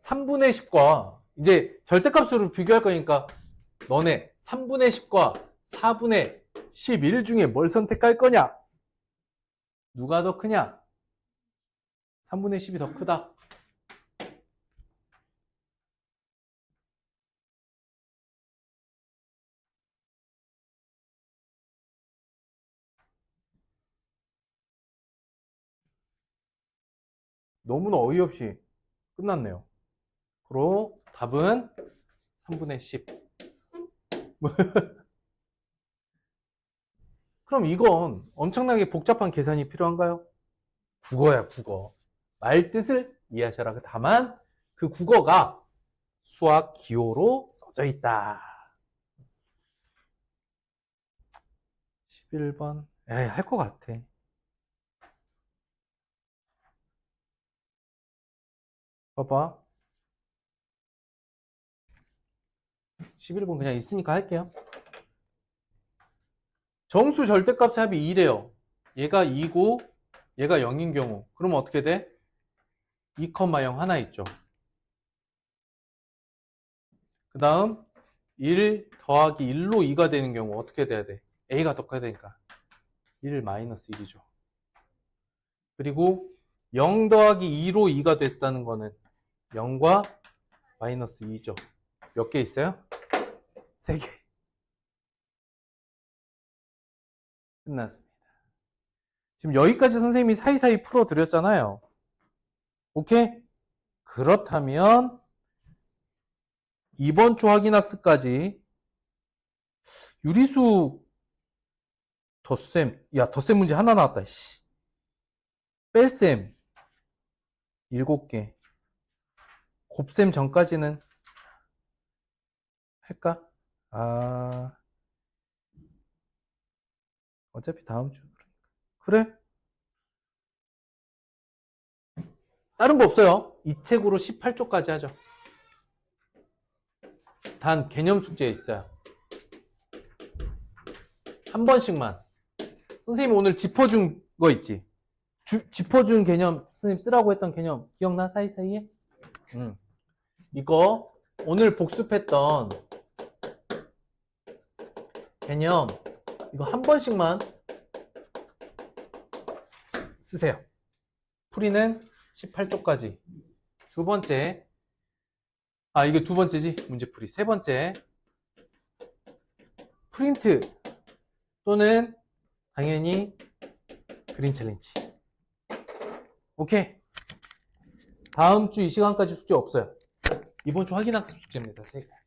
3분의 10과 이제 절대값으로 비교할 거니까 너네 3분의 10과 4분의 11 중에 뭘 선택할 거냐? 누가 더 크냐? 3분의 10이 더 크다. 너무나 어이없이 끝났네요. 그럼 답은 3분의 10. 그럼 이건 엄청나게 복잡한 계산이 필요한가요? 국어야, 국어. 말 뜻을 이해하셔라. 다만 그 국어가 수학 기호로 써져 있다. 11번. 에이, 할 것 같아. 봐봐. 11번 그냥 있으니까 할게요. 정수 절대값의 합이 2래요. 얘가 2고 얘가 0인 경우. 그러면 어떻게 돼? 2,0 하나 있죠. 그 다음 1 더하기 1로 2가 되는 경우 어떻게 돼야 돼? A가 더 커야 되니까 1 마이너스 1이죠. 그리고 0 더하기 2로 2가 됐다는 거는 0과 마이너스 2죠. 몇 개 있어요? 3개. 끝났습니다. 지금 여기까지 선생님이 사이사이 풀어드렸잖아요. 오케이? 그렇다면 이번 주 확인학습까지 유리수 덧셈, 야, 덧셈 문제 하나 나왔다, 씨. 뺄셈 7개. 곱셈 전까지는 할까? 아, 어차피 다음 주. 그래? 다른 거 없어요. 이 책으로 18쪽까지 하죠. 단 개념 숙제 있어요. 한 번씩만. 선생님 오늘 짚어준 거 있지? 짚어준 개념, 선생님 쓰라고 했던 개념 기억나? 사이사이에? 이거 오늘 복습했던 개념 이거 한 번씩만 쓰세요. 풀이는 18쪽까지. 두 번째, 이게 두 번째지? 문제풀이. 세 번째, 프린트 또는 당연히 그림 챌린지. 오케이. 다음 주 이 시간까지 숙제 없어요. 이번 주 확인학습 숙제입니다. 3개.